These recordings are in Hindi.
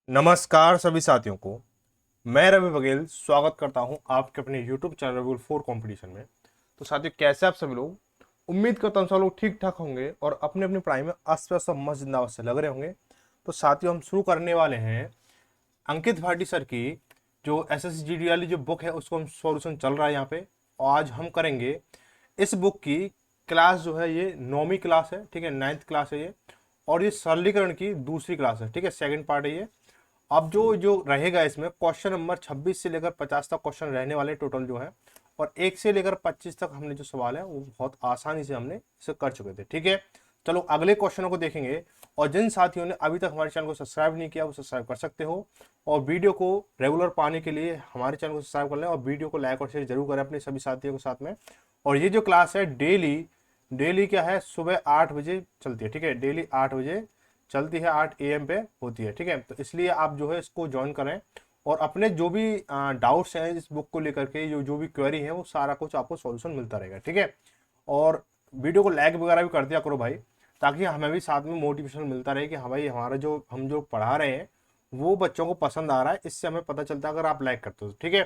नमस्कार सभी साथियों को। मैं रवि बघेल स्वागत करता हूं आपके अपने YouTube चैनल रवि 4 कंपटीशन में। तो साथियों, कैसे आप सभी लोग? उम्मीद करता हूं सब लोग ठीक ठाक होंगे और अपनी अपनी पढ़ाई में अस्त व्यस्त मस्त जिंदाबाद से लग रहे होंगे। तो साथियों, हम शुरू करने वाले हैं अंकित भाटी सर की जो SSGD वाली जो बुक है उसको हम सॉल्यूशन चल रहा है यहाँ पे। और आज हम करेंगे इस बुक की क्लास जो है, ये 9वीं क्लास है, ठीक है, 9th क्लास है ये। और ये सरलीकरण की दूसरी क्लास है, ठीक है, सेकंड पार्ट है ये। अब जो जो रहेगा इसमें क्वेश्चन नंबर 26 से लेकर 50 तक क्वेश्चन रहने वाले टोटल जो है। और 1 से लेकर 25 तक हमने जो सवाल है वो बहुत आसानी से हमने इसे कर चुके थे, ठीक है। चलो अगले क्वेश्चनों को देखेंगे। और जिन साथियों ने अभी तक हमारे चैनल को सब्सक्राइब नहीं किया वो सब्सक्राइब कर सकते हो। और वीडियो को रेगुलर पाने के लिए हमारे चैनल को सब्सक्राइब कर लें और वीडियो को लाइक और शेयर जरूर करें अपने सभी साथियों के साथ में। और ये जो क्लास है डेली डेली क्या है, सुबह 8 बजे चलती है, ठीक है, डेली 8 बजे चलती है, 8 AM पे होती है, ठीक है। तो इसलिए आप जो है इसको ज्वाइन करें और अपने जो भी डाउट्स हैं इस बुक को लेकर के, जो जो भी क्वेरी है वो सारा कुछ आपको सॉल्यूशन मिलता रहेगा, ठीक है। और वीडियो को लाइक वगैरह भी कर दिया करो भाई, ताकि हमें भी साथ में मोटिवेशन मिलता रहे कि हाँ भाई, हमारा जो हम जो पढ़ा रहे हैं वो बच्चों को पसंद आ रहा है। इससे हमें पता चलता है अगर आप लाइक करते हो, ठीक है।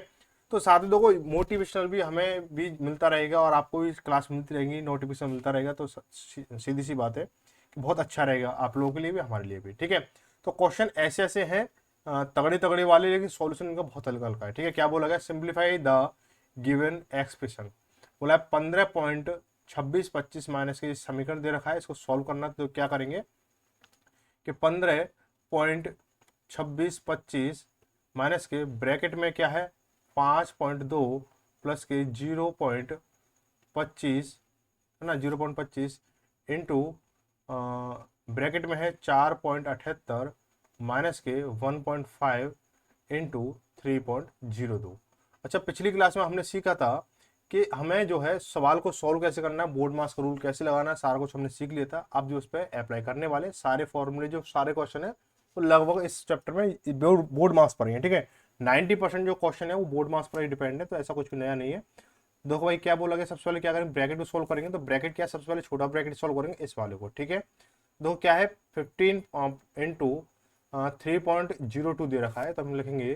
तो साथ ही देखो, मोटिवेशनल भी हमें भी मिलता रहेगा और आपको भी क्लास मिलती रहेगी, नोटिफिकेशन मिलता रहेगा। तो सीधी सी बात है कि बहुत अच्छा रहेगा आप लोगों के लिए भी हमारे लिए भी, ठीक है। तो क्वेश्चन ऐसे ऐसे हैं तगड़े तगड़े वाले, लेकिन सॉल्यूशन इनका बहुत हल्का हल्का है, ठीक है। क्या बोला गया? Simplify the given expression. बोला 15.2625 माइनस के समीकरण दे रखा है, इसको सॉल्व करना। तो क्या करेंगे कि 15.2625 माइनस के ब्रैकेट में क्या है 5.2 प्लस के 0.25 है ना, 0.25 इंटू ब्रैकेट में है 4.78 माइनस के 1.5 इंटू 3.02। अच्छा, पिछली क्लास में हमने सीखा था कि हमें जो है सवाल को सॉल्व कैसे करना है, बोर्ड मास का रूल कैसे लगाना है, सारा कुछ हमने सीख लिया था। अब जो उस पर अप्लाई करने वाले सारे फॉर्मूले, जो सारे क्वेश्चन है वो लगभग इस चैप्टर में बोर्ड मार्क्स पर ही है, ठीक है। 90% जो क्वेश्चन है वो बोर्ड मार्क्स पर ही डिपेंड है, तो ऐसा कुछ भी नया नहीं है। देखो भाई, क्या बोला गया, सबसे पहले क्या करेंगे, ब्रैकेट को सोल्व करेंगे। तो ब्रैकेट क्या, सबसे पहले छोटा ब्रैकेट सोल्व करेंगे इस वाले को, ठीक है। देखो क्या है, 15 इंटू 3.02 दे रखा है, तो हम लिखेंगे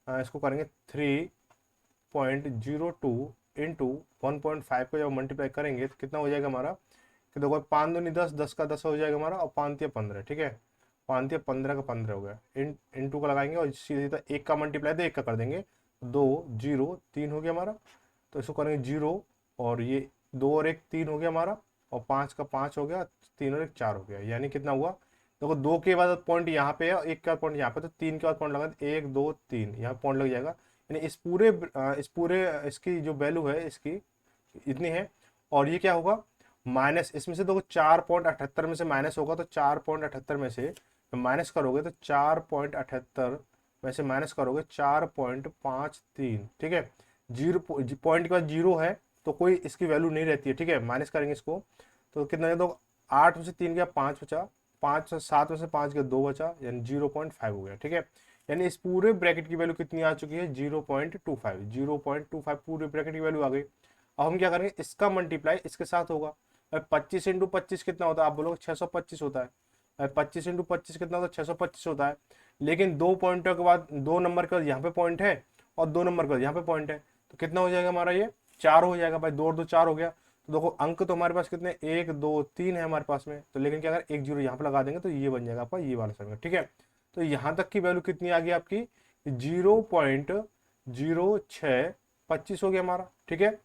इसको करेंगे 3.02 इंटू 1.5 को जब मल्टीप्लाई करेंगे तो कितना हो जाएगा हमारा, कि देखो 5 दूनी 10, 10 का 10 हो जाएगा हमारा, और 5 या 15, ठीक है। 5 या 15 का 15 हो गया, इंटू का लगाएंगे और सीधे सीधा एक का मल्टीप्लाई तो एक का कर देंगे, 2 0 3 हो गया हमारा। तो इसको करेंगे 0 और ये 2 और 1 3 हो गया हमारा, और 5 का 5 हो गया, 3 और 1 4 हो गया, यानी कितना हुआ। देखो 2 के बाद पॉइंट यहाँ पे है, 1 का पॉइंट यहाँ पे, तो 3 के बाद पॉइंट लगा 1 2 3, यहाँ पॉइंट लग जाएगा। यानी इस पूरे इसकी जो वैल्यू है इसकी इतनी है। और ये क्या होगा, माइनस इसमें से देखो 4.78 में से माइनस होगा, तो 4.78 में से माइनस करोगे तो 4.78 में से माइनस करोगे 4.53, ठीक है। जीरो पॉइंट के बाद जीरो है तो कोई इसकी वैल्यू नहीं रहती है, ठीक है। माइनस करेंगे इसको तो कितना है, तो 8 में से 3 गया 5 बचा, 5 से 7 में से 5 गया 2 बचा, यानी 0.5 हो गया, ठीक है। यानी इस पूरे ब्रैकेट की वैल्यू कितनी आ चुकी है, 0.25, 0.25 पूरे ब्रैकेट की वैल्यू आ गई। अब हम क्या करेंगे, इसका मल्टीप्लाई इसके साथ होगा। 25 इंटू 25 कितना होता है, आप बोलोगे 625 होता है। 25 इंटू 25 कितना होता है, 625 होता है। लेकिन दो पॉइंटों के बाद, दो नंबर के बाद यहाँ पे पॉइंट है और दो नंबर के बाद यहाँ पे पॉइंट है, तो कितना हो जाएगा हमारा, ये 4 हो जाएगा भाई, 2 और 2 4 हो गया। तो देखो अंक तो हमारे पास कितने, 1 2 3 है हमारे पास में, तो लेकिन क्या अगर एक जीरो यहाँ पे लगा देंगे तो ये बन जाएगा आपका ये वाला संख्या, ठीक है। तो यहाँ तक की वैल्यू कितनी आ गई आपकी, 0.0625 हो गया हमारा, ठीक है।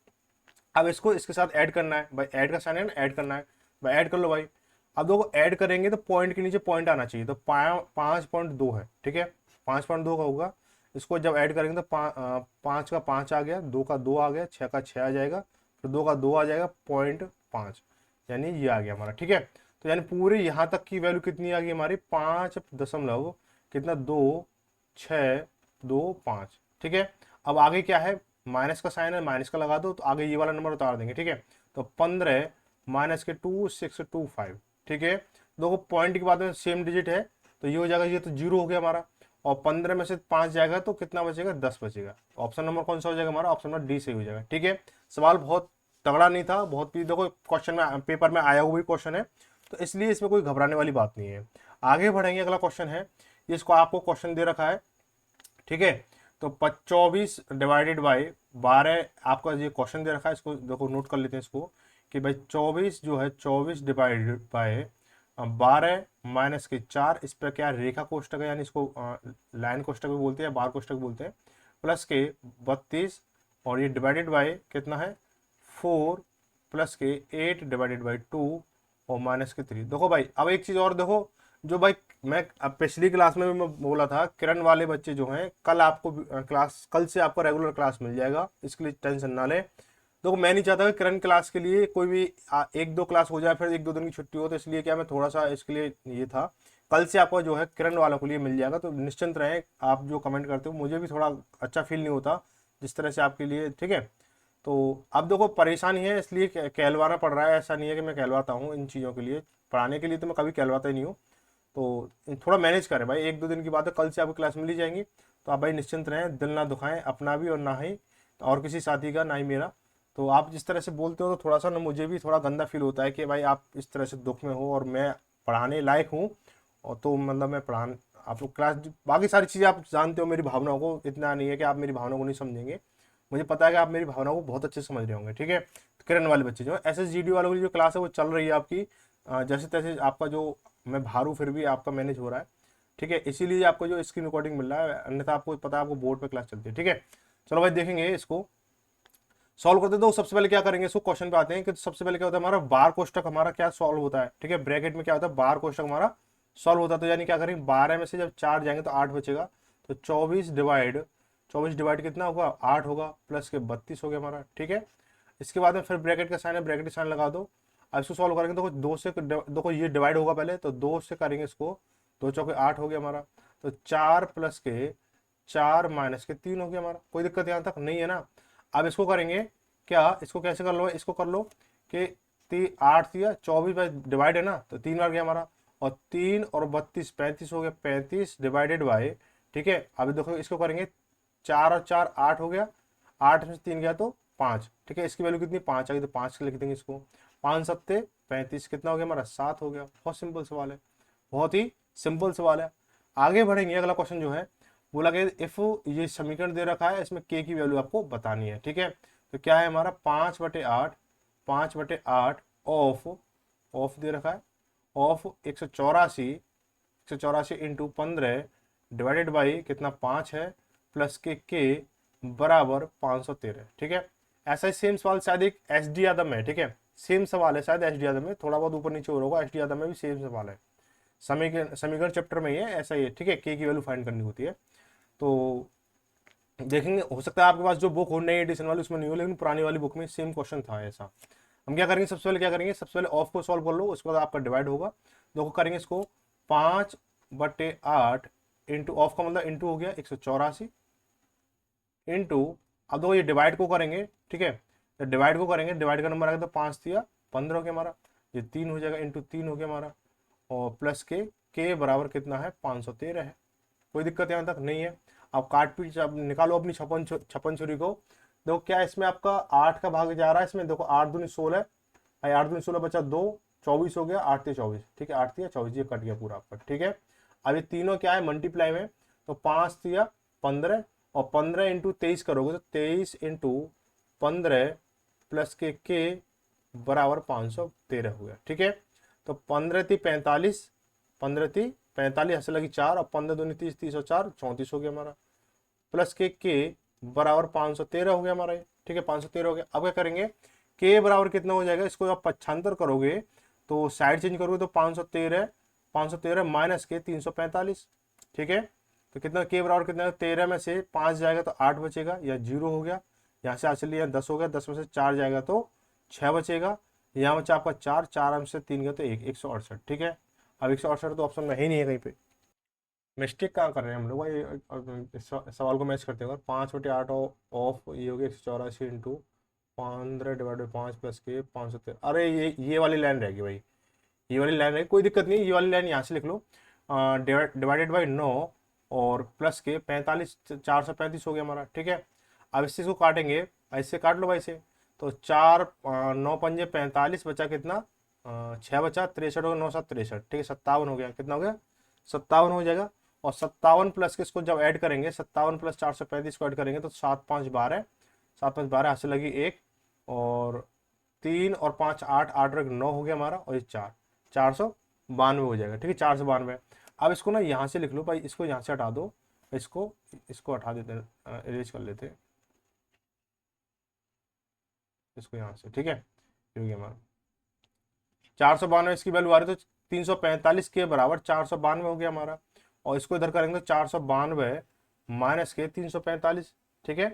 अब इसको इसके साथ ऐड करना है भाई, ऐड का साइन है ना, ऐड करना है भाई, ऐड कर लो भाई। अब देखो ऐड करेंगे तो पॉइंट के नीचे पॉइंट आना चाहिए, तो 5.2 है, ठीक है, 5.2 का होगा। इसको जब ऐड करेंगे तो 5 का 5 आ गया, 2 का 2 आ गया, 6 का 6 आ जाएगा, फिर 2 का 2 आ जाएगा, 0.5, यानी ये आ गया हमारा, ठीक है। तो यानी पूरे यहाँ तक की वैल्यू कितनी आ गई हमारी, 5 दशमलव कितना, 2.625, ठीक है। अब आगे क्या है, माइनस का साइन है, माइनस का लगा दो तो आगे ये वाला नंबर उतार देंगे, ठीक है। तो 15 माइनस के 2625, ठीक है। देखो पॉइंट के बाद में सेम डिजिट है तो ये हो जाएगा, ये तो जीरो हो गया हमारा। और 15 में से 5 जाएगा तो कितना बचेगा, 10 बचेगा। ऑप्शन नंबर कौन सा हो जाएगा हमारा, ऑप्शन नंबर डी सही हो जाएगा, ठीक है। सवाल बहुत तगड़ा नहीं था, बहुत भी देखो क्वेश्चन में पेपर में आया हुआ क्वेश्चन है, तो इसलिए इसमें कोई घबराने वाली बात नहीं है। आगे बढ़ेंगे, अगला क्वेश्चन है ये इसको आपको क्वेश्चन दे रखा है, ठीक है। तो 24 डिवाइडेड बाई 12 आपका ये क्वेश्चन दे रखा है, इसको देखो नोट कर लेते हैं इसको कि भाई 24 जो है 24 डिवाइडेड बाय 12 माइनस के 4, इस पर क्या रेखा कोष्टक है, यानी इसको लाइन कोष्टक भी बोलते हैं, बार कोष्टक भी बोलते हैं, प्लस के 32 और ये डिवाइडेड बाय कितना है 4 प्लस के 8 डिवाइडेड बाई 2 और माइनस के 3। देखो भाई अब एक चीज़ और देखो, जो भाई मैं अब पिछली क्लास में भी मैं बोला था, किरण वाले बच्चे जो हैं कल आपको क्लास, कल से आपको रेगुलर क्लास मिल जाएगा, इसके लिए टेंशन ना ले। देखो मैं नहीं चाहता कि किरण क्लास के लिए कोई भी एक दो क्लास हो जाए फिर एक दो दिन की छुट्टी हो, तो इसलिए क्या मैं थोड़ा सा इसके लिए ये था, कल से आपको जो है किरण वालों के लिए मिल जाएगा, तो निश्चिंत रहें। आप जो कमेंट करते हो मुझे भी थोड़ा अच्छा फील नहीं होता जिस तरह से आपके लिए, ठीक है। तो अब देखो परेशानी है इसलिए कहलवाना पड़ रहा है, ऐसा नहीं है कि मैं कहलवाता हूँ इन चीज़ों के लिए, पढ़ाने के लिए तो मैं कभी कहलवाता ही नहीं हूँ। तो थोड़ा मैनेज करें भाई, एक दो दिन की बात है, कल से आपको क्लास मिल ही जाएंगी, तो आप भाई निश्चिंत रहें, दिल ना दुखाएं अपना भी और ना ही और किसी साथी का, ना ही मेरा। तो आप जिस तरह से बोलते हो तो थोड़ा सा ना मुझे भी थोड़ा गंदा फील होता है कि भाई आप इस तरह से दुख में हो और मैं पढ़ाने लायक हूँ, और तो मतलब मैं पढ़ान, आप लोग क्लास, बाकी सारी चीज़ें आप जानते हो मेरी भावनाओं को, इतना नहीं है कि आप मेरी भावनाओं को नहीं समझेंगे, मुझे पता है कि आप मेरी भावनाओं को बहुत अच्छे से समझ रहे होंगे, ठीक है। तो किरण वाले बच्चे जो SSGD वालों की जो क्लास है वो चल रही है आपकी, जैसे तैसे आपका जो, मैं भारू फिर भी आपका मैनेज हो रहा है, ठीक है, इसीलिए आपको जो स्क्रीन रिकॉर्डिंग मिल रहा है, अन्यथा आपको पता है आपको बोर्ड पे क्लास चलती है, ठीक है। चलो भाई देखेंगे इसको सॉल्व करते, तो सबसे पहले क्या करेंगे, इसको क्वेश्चन पे आते हैं कि सबसे पहले क्या होता है हमारा बार कोष्टक हमारा क्या सॉल्व होता है, ठीक है, ब्रैकेट में क्या होता है बार कोष्टक हमारा सॉल्व होता है। तो यानी क्या करेंगे 12 में से जब 4 जाएंगे तो 8 बचेगा, तो 24 डिवाइड कितना होगा 8 होगा, प्लस के 32 हो गया हमारा, ठीक है। इसके बाद में फिर ब्रैकेट का साइन है, ब्रैकेट का साइन लगा दो। अब इसको सॉल्व करेंगे तो दो से, देखो ये डिवाइड होगा पहले, तो 2 से करेंगे इसको, 2 चौके 8 हो गया हमारा, तो 4 प्लस के 4 माइनस के 3 हो गया हमारा, कोई दिक्कत यहाँ तक नहीं है ना। अब इसको करेंगे क्या, इसको कैसे कर लो, इसको कर लो कि 8 या 24 बाई डिवाइड है ना, तो 3 बार गया हमारा, और 3 और 32 35 हो गया, 35 डिवाइडेड बाई, ठीक है। अभी देखो इसको करेंगे 4 और 4 8 हो गया, 8 में से 3 गया तो 5, ठीक है, इसकी वैल्यू कितनी 5 आ गई, तो 5 के लिख देंगे इसको, 5 सत्ते 35, कितना हो गया हमारा 7 हो गया। बहुत सिंपल सवाल है, बहुत ही सिंपल सवाल है। आगे बढ़ेंगे, अगला क्वेश्चन जो है बोला गया इफ ये समीकरण दे रखा है, इसमें के की वैल्यू आपको बतानी है, ठीक है। तो क्या है हमारा 5/8, 5/8 ऑफ दे रखा है, ऑफ 184 इंटू 15 डिवाइडेड बाई कितना 5 है, प्लस के बराबर 513, ठीक है। ऐसा ही सेम सवाल शायद एक SD यादव में है, ठीक है, सेम सवाल है शायद SD यादव में, थोड़ा बहुत ऊपर नीचे हो होगा, SD यादव में भी सेम सवाल है, समीकरण चैप्टर में ही है, ऐसा ही है, ठीक है, के की वैल्यू फाइंड करनी होती है। तो देखेंगे, हो सकता है आपके पास जो बुक हो नई एडिशन वाली उसमें नहीं हो, लेकिन पुरानी वाली बुक में सेम क्वेश्चन था ऐसा। हम क्या करेंगे, सबसे पहले क्या करेंगे, सबसे पहले ऑफ को सॉल्व कर लो, उसके बाद आपका डिवाइड होगा, देखो करेंगे इसको 5/8 इंटू, ऑफ का मतलब इंटू हो गया 184 इंटू, अब देखो ये डिवाइड को करेंगे, ठीक है, तो डिवाइड को करेंगे, डिवाइड का नंबर आ गया तो 5 दिया 15 हो गया हमारा, ये 3 हो जाएगा, इंटू 3 हो गया हमारा, और प्लस के बराबर कितना है 513 है, कोई दिक्कत यहाँ तक नहीं है। अब काट पीट अब निकालो अपनी छप्पन छुरी को, देखो क्या इसमें आपका 8 का भाग जा रहा है, इसमें देखो 8 दूनी 16, 8 दूनी 16 बचा 2, 24 हो गया, 8 ते 24, ठीक है, 8 तिया 24, ये कट गया पूरा आपका, ठीक है। अब ये तीनों क्या है मल्टीप्लाई में, तो 5 तिया 15, और 15 इंटू 23 करोगे तो 23 इंटू 15 प्लस के बराबर 513 हो गया, ठीक है। तो 15 × 45, 15 × 45 हंस लगी 4, और 15 दूनी 30, 30 और 4 34 हो गया हमारा, प्लस के बराबर 513 हो गया हमारा, ठीक है, 513 हो गया। अब क्या करेंगे, के बराबर कितना हो जाएगा, इसको आप पक्षांतर करोगे तो साइड चेंज करोगे तो 513 माइनस के 345, ठीक है। तो कितना के बराबर कितना है, 13 में से 5 जाएगा तो 8 बचेगा, या 0 हो गया, यहाँ से चलिए यहाँ 10 हो गया, 10 में से 4 जाएगा तो 6 बचेगा, यहाँ बचा आपका 4, 4 में से 3 गया तो 168, ठीक है। अब 168 तो ऑप्शन में ही नहीं है कहीं पे, मिस्टेक कहाँ कर रहे हैं हम लोग भाई, इस सवाल को मैच करते हैं, 5/8 ऑफ ये हो गया 184 इंटू 15 डिवाइड बाई 5 प्लस के 513, अरे ये वाली लाइन रहेगी भाई, ये वाली लाइन रहेगी, कोई दिक्कत नहीं, ये वाली लाइन यहाँ से लिख लो, डिवाइडेड बाई 9 और प्लस के 45, 435 हो गया हमारा, ठीक है। अब इस चीज़ को काटेंगे, ऐसे काट लो भाई से, तो 4 9 पंजे 45 बचा कितना 6 बचा 63 हो गया, 9 7 63, ठीक है, 57 हो गया, कितना हो गया 57 हो जाएगा। और 57 प्लस के इसको जब ऐड करेंगे, 57 प्लस 435 को ऐड करेंगे तो 7 5 12, 7 5 12 हाथ से लगी एक, और 3 और 5 8, 8 और 1 9 हो गया हमारा, और ये 492 हो जाएगा। ठीक है, 492। अब इसको ना यहाँ से लिख लो भाई, इसको यहाँ से हटा दो, इसको इसको हटा देते हैं, इरेज कर लेते हैं इसको यहाँ से। ठीक है, ये हो गया हमारा 492, इसकी वैल्यू आ रही तो 345 के बराबर 492 हो गया हमारा, और इसको इधर करेंगे तो 492 माइनस के 345। ठीक है,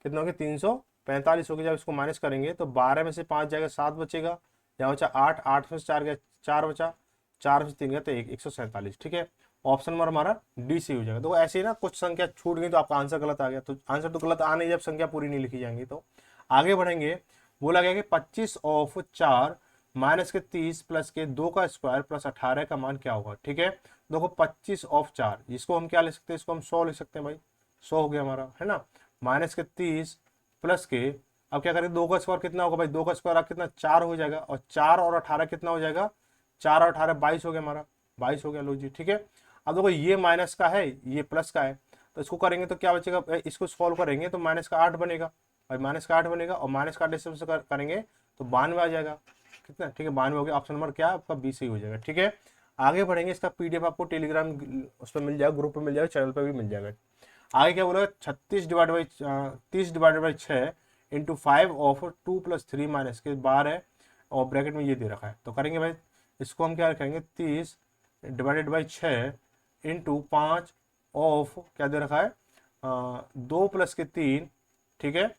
कितना हो गया 345 हो गया। जब इसको माइनस करेंगे तो 12 में से 5 जाएगा 7 बचेगा, यहाँ बचा 8, 8 में से 4 गया 4 बचा, 4 में से 3 गया तो 147। ठीक है, ऑप्शन नंबर हमारा डी सी हो जाएगा। तो ऐसे ही ना कुछ संख्या छूट गई तो आपका आंसर गलत आ गया, तो आंसर तो गलत आ नहीं जब संख्या पूरी नहीं लिखी जाएंगी। तो आगे बढ़ेंगे, बोला गया कि 25 ऑफ 4 माइनस के 30 प्लस के 2 का स्क्वायर प्लस 18 का मान क्या होगा। ठीक है, देखो 25 ऑफ 4, इसको हम क्या लिख सकते हैं, इसको हम 100 लिख सकते हैं भाई, 100 हो गया हमारा, है ना। माइनस के 30 प्लस के, अब क्या करें, 2 का स्क्वायर कितना होगा भाई, 2 का स्क्वायर आप कितना 4 हो जाएगा, और 4 और 18 कितना हो जाएगा, 4 और 18 22 हो गया हमारा, 22 हो गया। लो जी, ठीक है। अब देखो ये माइनस का है, ये प्लस का है, तो इसको करेंगे तो क्या बचेगा, इसको सॉल्व करेंगे तो माइनस का 8 बनेगा भाई, माइनस का 8 बनेगा, और माइनस का 8 से करेंगे तो 92 आ जाएगा। कितना, ठीक है, 92 हो गया। ऑप्शन नंबर क्या आपका बी सही हो जाएगा। ठीक है, आगे बढ़ेंगे, इसका पीडीएफ आपको टेलीग्राम उस पर मिल जाएगा, ग्रुप पर मिल जाएगा, चैनल पर भी मिल जाएगा। आगे क्या बोला, 36 divide by 30 divided by 6 into 5 of 2 plus 3 minus के 12, और ब्रैकेट में ये दे रखा है, तो करेंगे भाई, इसको हम क्या करेंगे, 30 डिवाइडेड बाई 6 इंटू 5 ऑफ क्या दे रखा है, 2 प्लस के 3, ठीक है,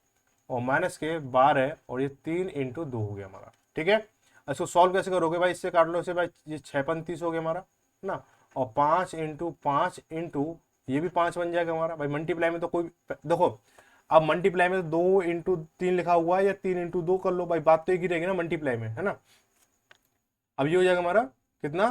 और माइनस के 12, और ये 3 इंटू 2 हो गया हमारा। ठीक है, इसको सॉल्व कैसे करोगे भाई, इससे काट लो इसे भाई, ये 6 35 हो गया हमारा, है ना, और 5 इंटू 5 इंटू ये भी 5 बन जाएगा हमारा भाई। मल्टीप्लाई में तो कोई, देखो अब मल्टीप्लाई में तो 2 इंटू 3 लिखा हुआ है, या 3 इंटू 2 कर लो भाई, बात तो एक ही रहेगी ना मल्टीप्लाई में, है ना। अब ये हो जाएगा हमारा कितना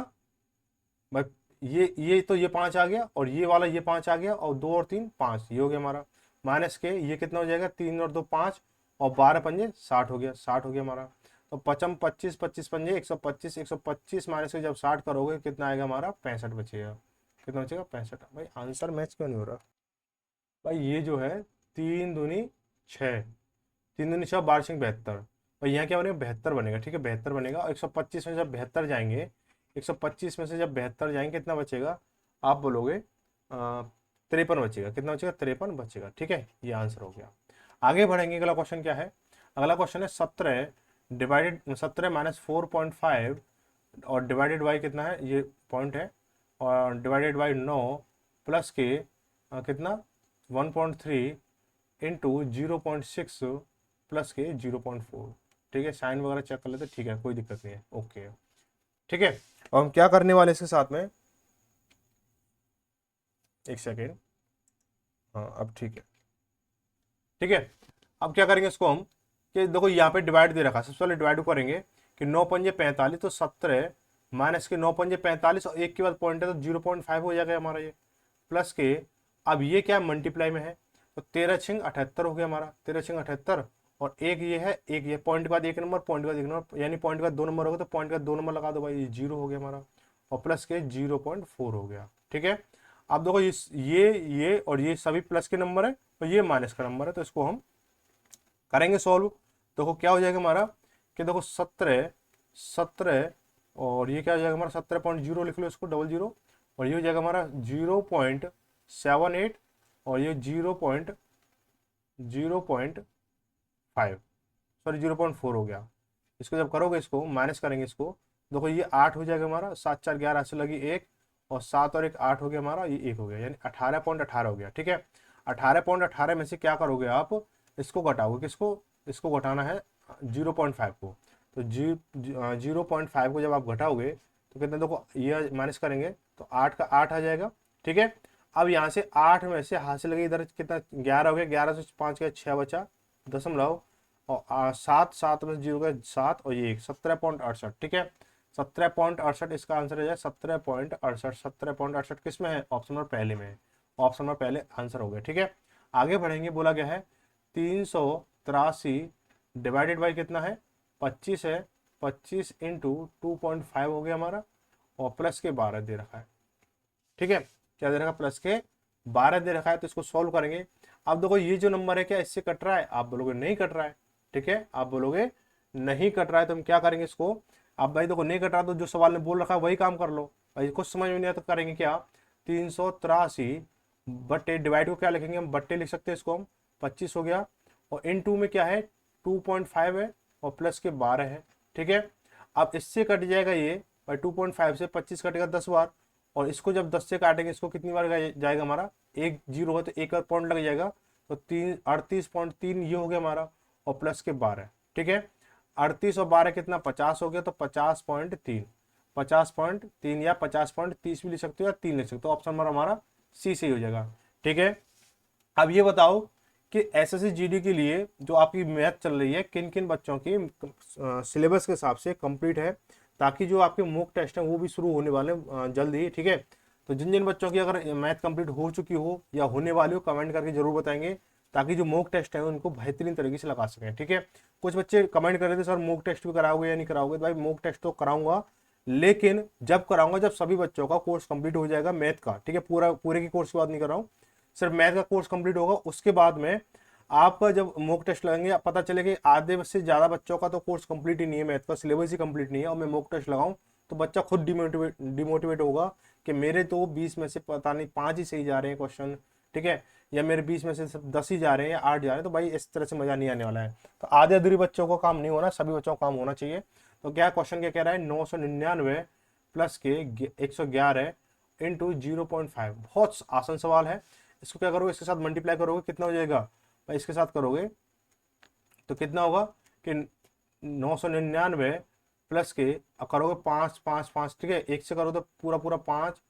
भाई, ये तो ये 5 आ गया, और ये वाला ये 5 आ गया, और 2 और 3 5, ये हो गया हमारा। माइनस के ये कितना हो जाएगा, 3 और 2 5, और 12 पंजे 60 हो गया, 60 हो गया हमारा। तो 55 25 25 पंजे 125, 125 माइनस के जब 60 करोगे कितना आएगा हमारा, 65 बचेगा। कितना बचेगा, 65। भाई आंसर मैच क्यों नहीं हो रहा भाई, ये जो है 3 दूनी 6, 3 दूनी 6, 12×72, भाई यहाँ क्या बनेगा, 72 बनेगा। ठीक है, 72 बनेगा, और 125 में जब 72 जाएंगे, 125 में से जब 72 जाएंगे कितना बचेगा, आप बोलोगे 53 बचेगा। कितना बचेगा, 53 बचेगा। ठीक है, ये आंसर हो गया। आगे बढ़ेंगे, अगला क्वेश्चन क्या है, अगला क्वेश्चन है 17 माइनस 4.5, और डिवाइडेड बाई कितना है, ये पॉइंट है, और डिवाइडेड बाई 9 प्लस के कितना 1.3 इंटू 0.6 प्लस के 0.4। ठीक है, साइन वगैरह चेक कर लेते, ठीक है, कोई दिक्कत नहीं है, ओके। ठीक है, और हम क्या करने वाले इसके साथ में, एक सेकेंड, हाँ अब ठीक है। ठीक है, अब क्या करेंगे इसको हम, कि देखो यहाँ पे डिवाइड दे रखा है, सबसे पहले डिवाइड करेंगे कि 9 पंजे 45, तो 17 माइनस के 9 पंजे 45, और एक के बाद पॉइंट है तो 0.5 हो जाएगा हमारा ये, प्लस के, अब ये क्या मल्टीप्लाई में है, तो 13×78 हो गया हमारा, 13×78, और एक ये है, एक ये पॉइंट के बाद एक नंबर, पॉइंट के बाद एक नंबर, यानी पॉइंट के बाद 2 नंबर होगा, तो पॉइंट के बाद 2 नंबर लगा दो भाई, ये 0 हो गया हमारा, और प्लस के 0.4 हो गया। ठीक है, अब देखो ये और ये सभी प्लस के नंबर है, और ये माइनस का नंबर है, तो इसको हम करेंगे सॉल्व। देखो क्या हो जाएगा हमारा, कि देखो 17 और ये क्या हो जाएगा हमारा, 17.0 लिख लो इसको, 00, और ये हो जाएगा हमारा 0.78, और ये 0.5, सॉरी 0.4 हो गया। इसको जब करोगे, इसको माइनस करेंगे इसको, देखो ये 8 हो जाएगा हमारा, 7 4 11 से लगी एक, और 7 और 1 8 हो गया हमारा, ये 1 हो गया, यानी 18.18 हो गया। ठीक है, 18.18 में से क्या करोगे आप, इसको घटाओगे, किसको, इसको घटाना है 0.5 को, तो 0.5 को जब आप घटाओगे तो कितना, देखो ये माइनस करेंगे तो 8 का 8 आ जाएगा। ठीक है, अब यहाँ से 8 में से हाथ से लगे इधर कितना, 11 हो गया, 11 से 5 का 6 बचा, दशमलव, और 7 7 में 0 का 7, और ये 17.68। ठीक है, 17.68 इसका आंसर है, 17.68, 17.68 किस में है, ऑप्शन नंबर पहले में है, ऑप्शन नंबर पहले आंसर हो गया। ठीक है, आगे बढ़ेंगे, बोला गया है 383 डिवाइडेड बाई कितना है, 25 है, 25 इंटू 2.5 हो गया हमारा, और प्लस के 12 दे रखा है। ठीक है, क्या दे रखा है, प्लस के 12 दे रखा है। तो इसको सॉल्व करेंगे। अब देखो ये जो नंबर है क्या इससे कट रहा है, आप बोलोगे नहीं कट रहा है, ठीक है, आप बोलोगे नहीं कट रहा है। तो हम क्या करेंगे इसको, अब भाई देखो नहीं कट रहा तो जो सवाल ने बोल रखा है वही काम कर लो भाई। कुछ समझ में नहीं आता तो करेंगे क्या, 383 बट्टे डिवाइड को क्या लिखेंगे हम, बट्टे लिख सकते हैं इसको हम, 25 हो गया। और इन टू में क्या है 2.5 है और प्लस के 12 है, ठीक है। अब इससे कट जाएगा ये भाई 2.5 से 25 कटेगा 10 बार, और इसको जब 10 से काटेंगे इसको कितनी बार जाएगा हमारा, एक जीरो है तो एक और पॉइंट लग जाएगा। तो 38.3 ये हो गया हमारा, और प्लस के 12, ठीक है। 38 और 12 कितना 50 हो गया, तो 50.3, 50.3 या 50.30 भी लिख सकते हो या 3 लिख सकते हो। ऑप्शन नंबर हमारा सी सही हो जाएगा, ठीक है। अब ये बताओ कि एसएससी जीडी के लिए जो आपकी मैथ चल रही है किन किन बच्चों की सिलेबस के हिसाब से कंप्लीट है, ताकि जो आपके मॉक टेस्ट हैं वो भी शुरू होने वाले जल्द ही, ठीक है। तो जिन जिन बच्चों की अगर मैथ कंप्लीट हो चुकी हो या होने वाली हो कमेंट करके जरूर बताएंगे, ताकि जो मॉक टेस्ट है उनको बेहतरीन तरीके से लगा सकें, ठीक है। कुछ बच्चे कमेंट कर रहे थे सर मॉक टेस्ट भी कराओगे या नहीं कराओगे, तो भाई मॉक टेस्ट तो कराऊंगा, लेकिन जब कराऊंगा जब सभी बच्चों का कोर्स कंप्लीट हो जाएगा मैथ का, ठीक है। पूरे की कोर्स की बात नहीं कर रहा हूँ, सिर्फ मैथ का कोर्स कंप्लीट होगा। उसके बाद में आप जब मॉक टेस्ट लगाएंगे पता चले कि आधे से ज्यादा बच्चों का तो कोर्स कंप्लीट ही नहीं है, मैथ का सिलेबस ही कंप्लीट नहीं है, और मैं मॉक टेस्ट लगाऊं तो बच्चा खुद डिमोटिवेट होगा कि मेरे तो 20 में से पता नहीं 5 ही सही जा रहे हैं क्वेश्चन, ठीक है, या मेरे 20 में से 10 ही जा रहे हैं या 8 जा रहे हैं। तो भाई इस तरह से मजा नहीं आने वाला है। तो आधे अधूरे बच्चों को काम नहीं होना, सभी बच्चों को काम होना चाहिए। तो क्या क्वेश्चन क्या कह रहा है, 999 प्लस के 111 इंटू 0.5, बहुत आसान सवाल है। इसको क्या करोगे, इसके साथ मल्टीप्लाई करोगे कितना हो जाएगा भाई, इसके साथ करोगे तो कितना होगा कि 999 प्लस के करोगे 5 5 5, ठीक है, एक से करो तो पूरा पूरा 5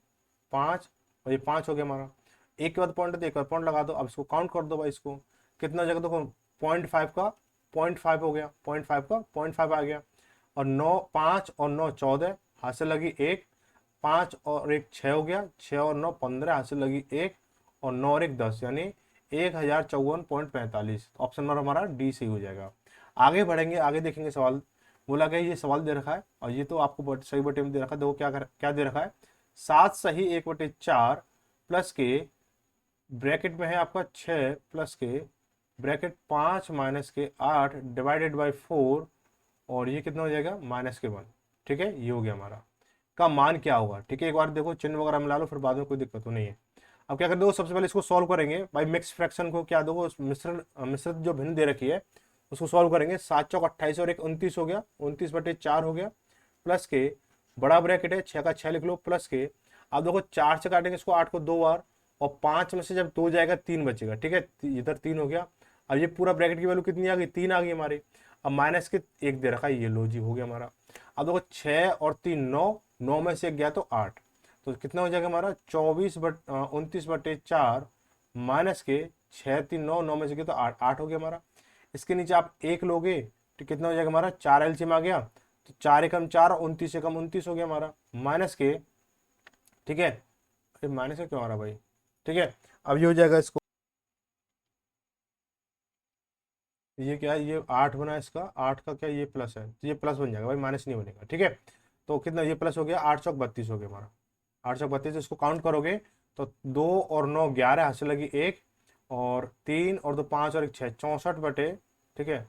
5, और ये 5 हो गया हमारा। एक के बाद पॉइंट है तो एक और पॉइंट लगा दो। अब इसको काउंट कर दो भाई, इसको कितना हो जाएगा, देखो 0.5 का 0.5 हो गया, 0.5 का 0.5 आ गया। और 9 5 और 9 14, हाथ से लगी एक, 5 और 1 6 हो गया, 6 और 9 15, हाथ से लगी एक, और 9 और 1 10, यानी 1054.45। ऑप्शन नंबर हमारा डी सही हो जाएगा। आगे बढ़ेंगे, आगे देखेंगे सवाल। बोला गया ये सवाल दे रखा है और ये तो आपको सही बटे में दे रखा है। देखो क्या दे रखा है, 7 सही 1/4 प्लस के ब्रैकेट में है आपका 6 प्लस के ब्रैकेट 5 माइनस के 8 डिवाइडेड बाई 4, और ये कितना हो जाएगा माइनस के 1, ठीक है। ये हो गया हमारा का मान क्या होगा, ठीक है। एक बार देखो चिन्ह वगैरह मिला लो, फिर बाद में कोई दिक्कत तो नहीं है। अब क्या कर दो, सबसे पहले इसको सॉल्व करेंगे भाई। मिक्स फ्रैक्शन को क्या दो, मिश्रित जो भिन्न दे रखी है उसको सॉल्व करेंगे। 7 चौक 28 और 1 29 हो गया, 29/4 हो गया, प्लस के बड़ा ब्रैकेट है 6 का 6 लिख लो, प्लस के अब देखो 4 से काटेंगे इसको 8 को 2 बार, और 5 में से जब 2 जाएगा 3 बचेगा, ठीक है, इधर 3 हो गया। अब ये पूरा ब्रैकेट की वैल्यू कितनी आ गई, 3 आ गई हमारी। अब माइनस के 1 दे रखा है, ये लो जी हो गया हमारा। अब देखो 6 और 3 9, 9 में से 1 गया तो 8, तो कितना हो जाएगा हमारा 29/4 माइनस के 6 3 9, 9 में से गया तो 8, 8 हो गया हमारा। इसके नीचे आप 1 लोगे तो कितना हो जाएगा हमारा, 4 एलसीएम आ गया, तो 4 एकम 4, 29 एकम 29 हो गया हमारा, माइनस के, ठीक है। माइनस का क्यों आ रहा भाई, ठीक है। अब ये हो जाएगा इसको, ये क्या है, ये 8 बना इसका, 8 का क्या ये प्लस है, तो ये प्लस बन जाएगा भाई, माइनस नहीं बनेगा, ठीक है। तो कितना ये प्लस हो गया, 8 चौक 32 हो गया हमारा, 8 चौक 32। इसको काउंट करोगे तो 2 और 9 11, हाथ से लगी 1, और 3 और 2 5 और 1 6, 64 बटे, ठीक है,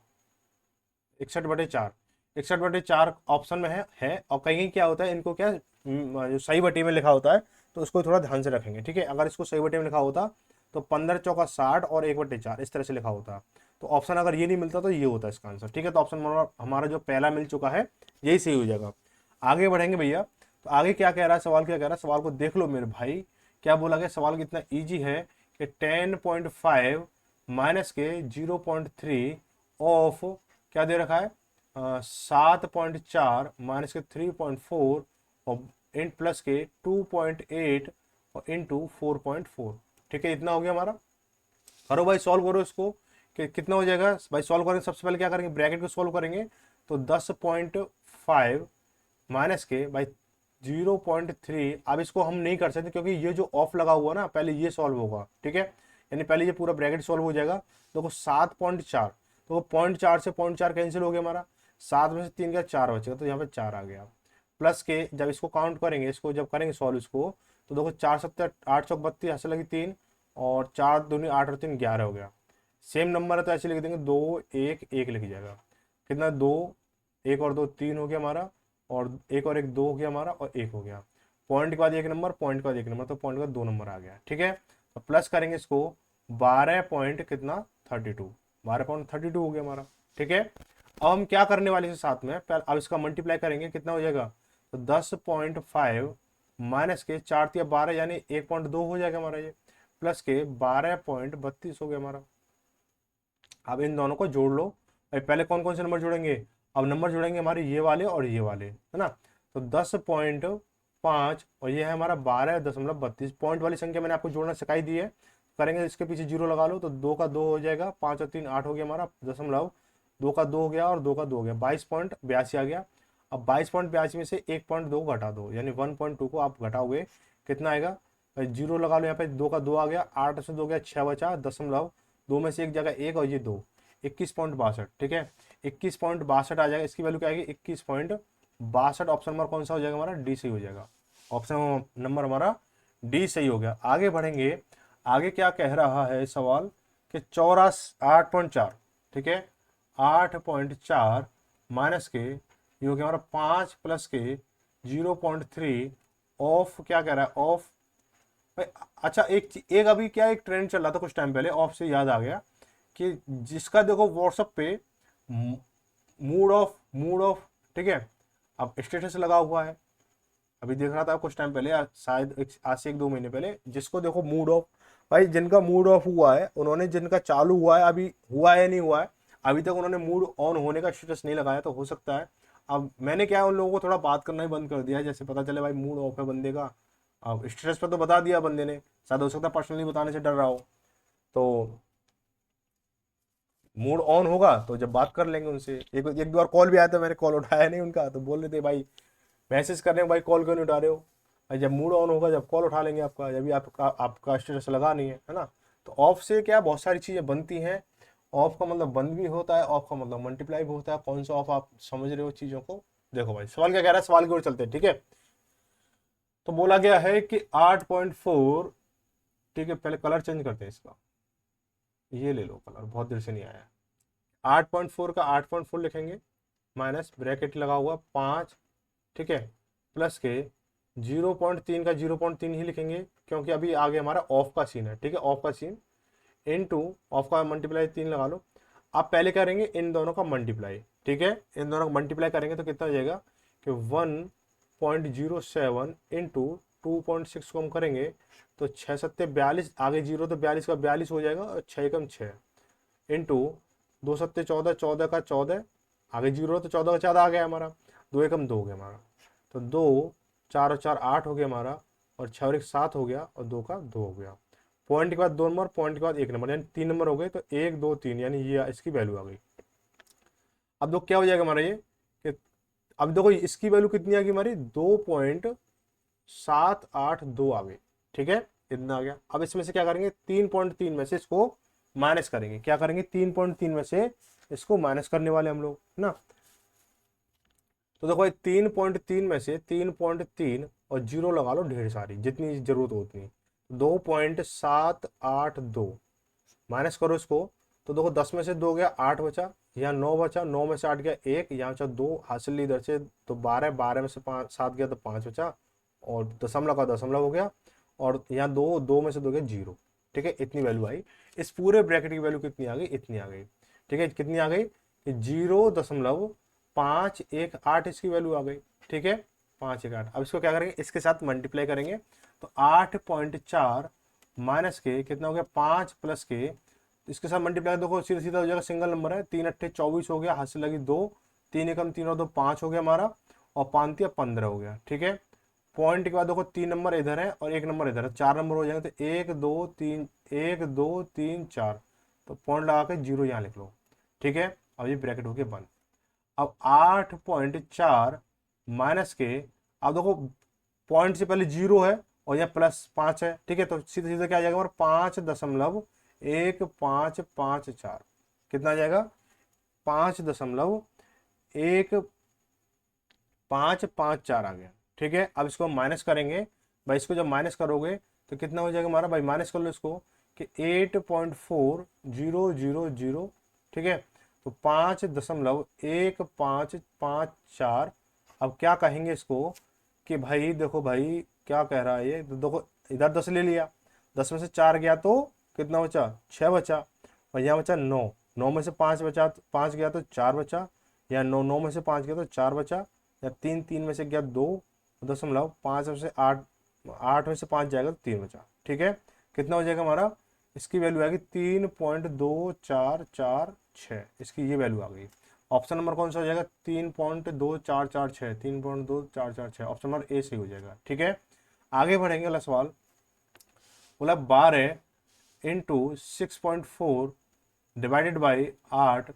61/4, 61/4 ऑप्शन में है। और कहीं क्या होता है इनको क्या जो सही बटी में लिखा होता है तो उसको थोड़ा ध्यान से रखेंगे, ठीक है। अगर इसको सही बटी में लिखा होता तो 15 चौका 60 और 1/4 इस तरह से लिखा होता। तो ऑप्शन अगर ये नहीं मिलता तो ये होता है इसका आंसर, ठीक है। तो ऑप्शन हमारा जो पहला मिल चुका है यही सही हो जाएगा। आगे बढ़ेंगे भैया, तो आगे क्या कह रहा है सवाल, क्या कह रहा है सवाल को देख लो मेरे भाई। क्या बोला गया, सवाल कितना ईजी है कि 10.5 माइनस के 0.3 ऑफ क्या दे रखा है 7.4 माइनस के 3.4 और इन प्लस के 2.8 और इंटू 4.4, ठीक है। इतना हो गया हमारा। करो भाई सॉल्व करो इसको कि कितना हो जाएगा भाई। सॉल्व करेंगे सबसे पहले क्या करेंगे, ब्रैकेट को सॉल्व करेंगे तो 10.5 माइनस के भाई 0.3। अब इसको हम नहीं कर सकते क्योंकि ये जो ऑफ लगा हुआ ना, पहले ये सॉल्व होगा, ठीक है, यानी पहले ये पूरा ब्रैकेट सॉल्व हो जाएगा। देखो 7.4, तो 0.4 से 0.4 कैंसिल हो गया हमारा, 7 में से 3 का 4 बचेगा, तो यहाँ पे 4 आ गया। प्लस के जब इसको काउंट करेंगे, इसको जब करेंगे सॉल्व इसको, तो देखो 4 7 8 चौक 32, हासिल लगी 3, और 4 दूनी 8 और 3 11 हो गया। सेम नंबर है तो ऐसे लिख देंगे 2 1 1 लिख जाएगा। कितना 2, 1 और 2 3 हो गया हमारा, और 1 और 1 2 हो गया हमारा, और 1 हो गया। पॉइंट के बाद एक नंबर, पॉइंट के बाद एक नंबर, तो पॉइंट के बाद 2 नंबर आ गया। ठीक है, तो प्लस करेंगे इसको 12 पॉइंट कितना 32, 12.32 हो गया हमारा। ठीक है, अब हम क्या करने वाले हैं साथ में, अब इसका मल्टीप्लाई करेंगे, कितना हो जाएगा, तो 10.5 माइनस के 4 × 12 यानी 1.2 हो जाएगा हमारा ये, प्लस के 12.32 हो गया हमारा। अब इन दोनों को जोड़ लो। अभी पहले कौन कौन से नंबर जोड़ेंगे, अब नंबर जोड़ेंगे हमारे ये वाले और ये वाले, है ना। तो 10.5 और ये है हमारा 12.32, पॉइंट वाली संख्या मैंने आपको जोड़ना सिखाई दी है। करेंगे इसके पीछे जीरो लगा लो, तो 2 का 2 हो जाएगा, 5 और 3 8 हो गया हमारा, दशमलव 2 का 2 हो गया और 2 का 2 हो गया, 22.82 आ गया। अब 22.82 में से 1.2 घटा दो, यानी 1.2 को आप घटाओगे, कितना आएगा, जीरो लगा लो यहाँ पे, 2 का 2 आ गया, 8 से 2 गया 6 बचा, दशमलव 2 में से एक जगह 1 और ये 2, 21.62। ठीक है, 21.62 आ जाएगा, इसकी वैल्यू क्या आएगी 21.62। ऑप्शन नंबर कौन सा हो जाएगा हमारा, डी सही हो जाएगा। ऑप्शन नंबर हमारा डी सही हो गया। आगे बढ़ेंगे, आगे क्या कह रहा है सवाल कि 8.4, ठीक है, 8.4 माइनस के ये हो गया हमारा 5 प्लस के 0.3 ऑफ, क्या कह रहा है ऑफ, अच्छा एक अभी क्या एक ट्रेंड चल रहा था कुछ टाइम पहले, ऑफ से याद आ गया कि जिसका देखो व्हाट्सएप पे मूड ऑफ, ठीक है, अब स्टेटस लगा हुआ है, अभी देख रहा था कुछ टाइम पहले, शायद आज से 1 2 महीने पहले, जिसको देखो मूड ऑफ, भाई जिनका मूड ऑफ हुआ है उन्होंने, जिनका चालू हुआ है अभी हुआ है नहीं हुआ है, अभी तक उन्होंने मूड ऑन होने का स्टेटस नहीं लगाया, तो हो सकता है। अब मैंने क्या है उन लोगों को थोड़ा बात करना ही बंद कर दिया है, जैसे पता चले भाई मूड ऑफ है बंदे का, अब स्टेटस पर तो बता दिया बंदे ने, शायद हो सकता है पर्सनली बताने से डर रहा हो, तो मूड ऑन होगा तो जब बात कर लेंगे उनसे। एक एक दो बार कॉल भी आया था, मैंने कॉल उठाया नहीं उनका, तो बोल रहे थे भाई मैसेज कर रहे हैं, भाई कॉल क्यों नहीं उठा रहे हो, भाई जब मूड ऑन होगा जब कॉल उठा लेंगे आपका, जब भी आपका स्टेटस लगा नहीं है ना। तो ऑफ से क्या बहुत सारी चीज़ें बनती हैं, ऑफ का मतलब बंद भी होता है, ऑफ का मतलब मल्टीप्लाई भी होता है, कौन सा ऑफ आप समझ रहे हो चीज़ों को। देखो भाई सवाल क्या कह रहा है, सवाल की ओर चलते हैं। ठीक है, तो बोला गया है कि 8.4, ठीक है, पहले कलर चेंज करते हैं इसका, ये ले लो कलर, बहुत देर से नहीं आया। 8.4 का 8.4 लिखेंगे, माइनस ब्रैकेट लगा हुआ 5, ठीक है, प्लस के 0.3 का 0.3 ही लिखेंगे, क्योंकि अभी आगे हमारा ऑफ का सीन है। ठीक है, ऑफ का सीन इनटू ऑफ का मल्टीप्लाई 3 लगा लो। आप पहले करेंगे इन दोनों का मल्टीप्लाई, ठीक है, इन दोनों का मल्टीप्लाई करेंगे तो कितना हो जाएगा कि 1.07 इंटू 2.6 को हम करेंगे तो 6 सत्ते 42, आगे जीरो तो 42 का 42 हो जाएगा, और 6 एकम 6 इंटू 2 सत्ते 14, 14 का 14, आगे जीरो तो 14 का 14 आ गया हमारा, 2 एकम 2 हो गया हमारा, तो 2 4 और 4 8 हो गया हमारा, और 6 और 1 7 हो गया, और 2 का 2 हो गया। पॉइंट के बाद 2 नंबर, पॉइंट के बाद 1 नंबर, यानी 3 नंबर हो गए, तो 1 2 3, यानी ये इसकी वैल्यू आ गई। अब देखो क्या हो जाएगा हमारा ये कि, अब देखो इसकी वैल्यू कितनी आ गई हमारी, 2.782 आ गई। ठीक है, इतना आ गया। अब इसमें से क्या करेंगे, 3.3 में से इसको माइनस करेंगे, क्या करेंगे 3.3 में से इसको माइनस करने वाले हम लोग ना। तो देखो 3.3 में से 3.3 और जीरो लगा लो ढेर सारी, जितनी जरूरत हो उतनी, 2.782 माइनस करो इसको, तो देखो 10 में से 2 गया 8 बचा, यहाँ 9 बचा, 9 में से 8 गया 1, यहाँ बचा 2, हासिल ली इधर से तो 12, 12 में से 5 7 गया तो 5 बचा, और दशमलव का दशमलव हो गया, और यहाँ 2, 2 में से 2 गया 0। ठीक है, इतनी वैल्यू आई। इस पूरे ब्रैकेट की वैल्यू कितनी आ गई, इतनी आ गई। ठीक है, कितनी आ गई, 0.518 इसकी वैल्यू आ गई। ठीक है, 518। अब इसको क्या करेंगे, इसके साथ मल्टीप्लाई करेंगे, तो 8.4 माइनस के कितना हो गया 5 प्लस के, इसके साथ मल्टीप्लाई देखो सीधा सीधा हो जाएगा, सिंगल नंबर है, 3 अट्ठे 24 हो गया, हासिल लगी 2, 3 एकम 3 और 2 5 हो गया हमारा, और 5 या 15 हो गया। ठीक है, पॉइंट के बाद देखो 3 नंबर इधर है और 1 नंबर इधर है, 4 नंबर हो जाएंगे, तो 1 2 3 1 2 3 4, तो पॉइंट लगा के 0 यहाँ लिख लो। ठीक है, अब ये ब्रैकेट हो गया बंद। अब 8.4 माइनस के, अब देखो पॉइंट से पहले 0 है और यहाँ +5 है। ठीक है, तो सीधे सीधे क्या आ जाएगा हमारा 5.1554, कितना आ जाएगा 5.1554 आ गया। ठीक है, अब इसको माइनस करेंगे भाई इसको जब माइनस करोगे तो कितना हो जाएगा हमारा, भाई माइनस कर लो इसको कि 8.4000, ठीक है। तो 5.1554। अब क्या कहेंगे इसको कि भाई देखो भाई क्या कह रहा है ये, तो देखो इधर 10 ले लिया, 10 में से 4 गया तो कितना बचा, 6 बचा, और यहाँ बचा 9, 9 में से 5 बचा, 5 गया तो 4 बचा, या 9, 9 में से 5 गया तो 4 बचा, या 3, 3 में से गया 2, 5 में से 8, 8 में से 5 जाएगा तो 3 बचा, ठीक है। कितना हो जाएगा हमारा, इसकी वैल्यू आएगी 3.2446, इसकी ये वैल्यू आ गई। ऑप्शन नंबर कौन सा हो जाएगा, 3.2446, 3.2446, ऑप्शन नंबर ए सही हो जाएगा, ठीक है। आगे बढ़ेंगे, अगला सवाल बोला 12 इंटू 6.4 डिवाइडेड बाई 8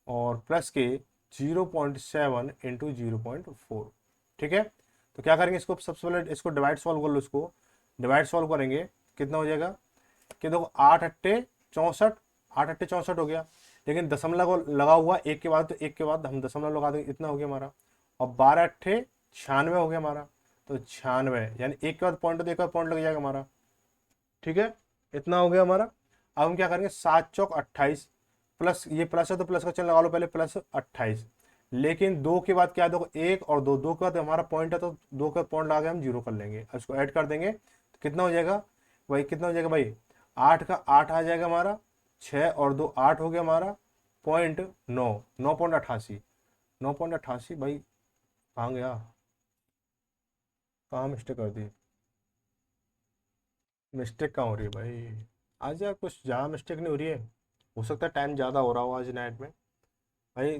और प्लस के 0.7 इंटू 0.4, ठीक है। तो क्या करेंगे इसको, सबसे पहले इसको डिवाइड सॉल्व कर लो, इसको डिवाइड सॉल्व करेंगे कितना हो जाएगा कि देखो 8 अट्टे 64, 8 अट्टे 64 हो गया, लेकिन दशमलव लगा हुआ एक के बाद, तो एक के बाद हम दशमलव लगा देंगे, इतना हो गया हमारा। और 12 अट्ठे 96 हो गया हमारा, तो 96 यानी एक के बाद पॉइंट, तो एक बाद पॉइंट लग जाएगा हमारा, ठीक है। इतना हो गया हमारा। अब हम क्या करेंगे, 7 चौक 28, प्लस ये प्लस है तो प्लस का चिन्ह लगा लो पहले, प्लस 28, लेकिन 2 के बाद क्या है, देखो 1 और 2, 2 के बाद हमारा पॉइंट है तो 2 का पॉइंट लगा के हम 0 कर लेंगे, इसको ऐड कर देंगे तो कितना हो जाएगा भाई, कितना हो जाएगा भाई, 8 का 8 आ जाएगा हमारा, 6 और 2 8 हो गया हमारा, पॉइंट 9, 9.88, 9.88 भाई कहाँ गया, कहाँ मिस्टेक कर दी, मिस्टेक कहाँ हो रही है भाई, आज यार कुछ ज़्यादा मिस्टेक नहीं हो रही है, हो सकता है टाइम ज़्यादा हो रहा हो आज नाइट में भाई,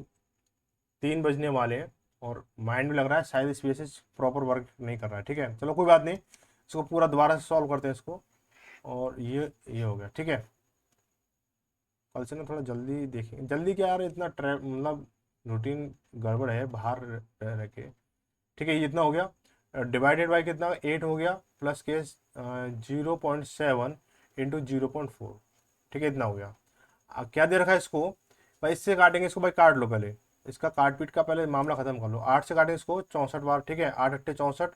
3 बजने वाले हैं और माइंड में लग रहा है शायद इस वजह से प्रॉपर वर्क नहीं कर रहा है, ठीक है। चलो कोई बात नहीं, इसको पूरा दोबारा से सॉल्व करते हैं इसको, और ये हो गया, ठीक है। कल से ना थोड़ा जल्दी देखेंगे, जल्दी क्या यार, इतना मतलब रूटीन गड़बड़ है बाहर रह रह के, ठीक है। ये इतना हो गया, डिवाइडेड बाई कितना 8 हो गया, प्लस के 0.7 इंटू 0.4, ठीक है, इतना हो गया। क्या दे रखा है इसको, भाई इससे काटेंगे इसको, भाई काट लो पहले, इसका काट पीट का पहले मामला खत्म कर लो, 8 से काटेंगे इसको 64 बार, ठीक है, 8 अट्ठे 64,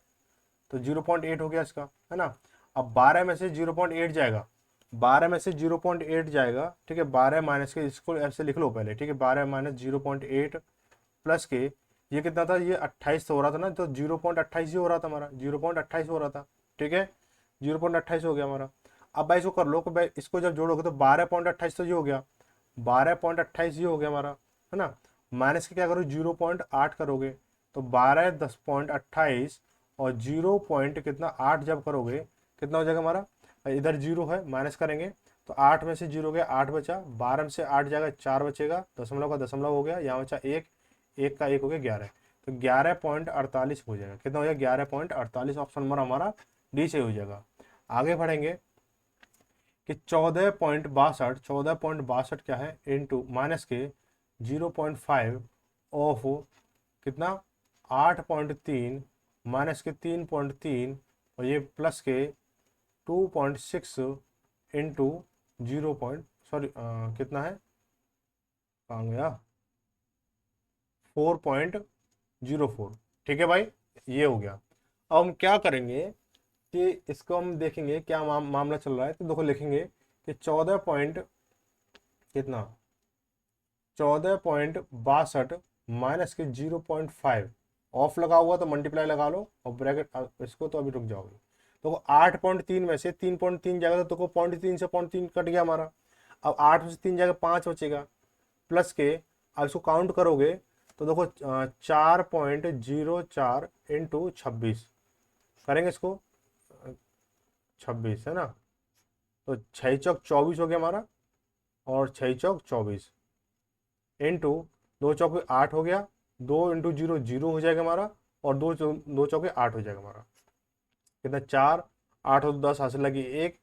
तो 0.8 हो गया इसका, है ना। अब 12 में से 0.8 जाएगा, 12 में से 0.8 जाएगा, ठीक है, 12 माइनस के, इसको ऐसे लिख लो पहले, ठीक है, 12 माइनस 0.8 प्लस के, ये कितना था, ये 28 हो रहा था ना, तो 0.28 ही हो रहा था हमारा, 0.28 हो रहा था, ठीक है, 0.28 हो गया हमारा। अब भाई इसको कर लो कि भाई इसको जब जोड़ोगे तो 12.28 तो ये हो गया, 12.28 ये हो गया हमारा, है ना। माइनस के क्या करो, 0.8 करोगे तो 12 10.28 और 0 पॉइंट कितना 8 जब करोगे कितना हो जाएगा हमारा, इधर 0 है माइनस करेंगे तो 8 में से 0 गया 8 बचा, 12 में से 8 जाएगा 4 बचेगा, दशमलव का दशमलव हो गया, यहाँ बचा 1, 1 का 1 हो गया 11, तो 11.48 हो जाएगा, कितना हो जाएगा 11.48, ऑप्शन नंबर हमारा डी से हो जाएगा। आगे बढ़ेंगे कि 14.62 क्या है, इंटू माइनस के 0.5 ऑफ कितना 8.3 माइनस के 3.3 और ये प्लस के 2.6 इंटू 0 पॉइंट सॉरी कितना है, कहाँ गया, 4.04, ठीक है भाई, ये हो गया। अब हम क्या करेंगे कि इसको हम देखेंगे क्या मामला चल रहा है, तो देखो लिखेंगे कि 14 पॉइंट कितना 14.62 माइनस के 0.5, ऑफ लगा हुआ तो मल्टीप्लाई लगा लो और ब्रैकेट इसको, तो अभी रुक जाओगे तो 8.3 में से 3.3 जाएगा तो 0.3 से 0.3 कट गया हमारा, अब 8 में से 3 जाएगा 5 बचेगा, प्लस के अब इसको काउंट करोगे तो देखो 4.04 इंटू 26 करेंगे इसको, 26 है ना, तो 6 चौक 24 हो गया हमारा, और 6 चौक 24 इंटू 2 चौके 8 हो गया, 2 इंटू 0 0 हो जाएगा हमारा, और 2 चौके 8 हो जाएगा हमारा, कितना 4, 8 और 10 हासिल लगी 1,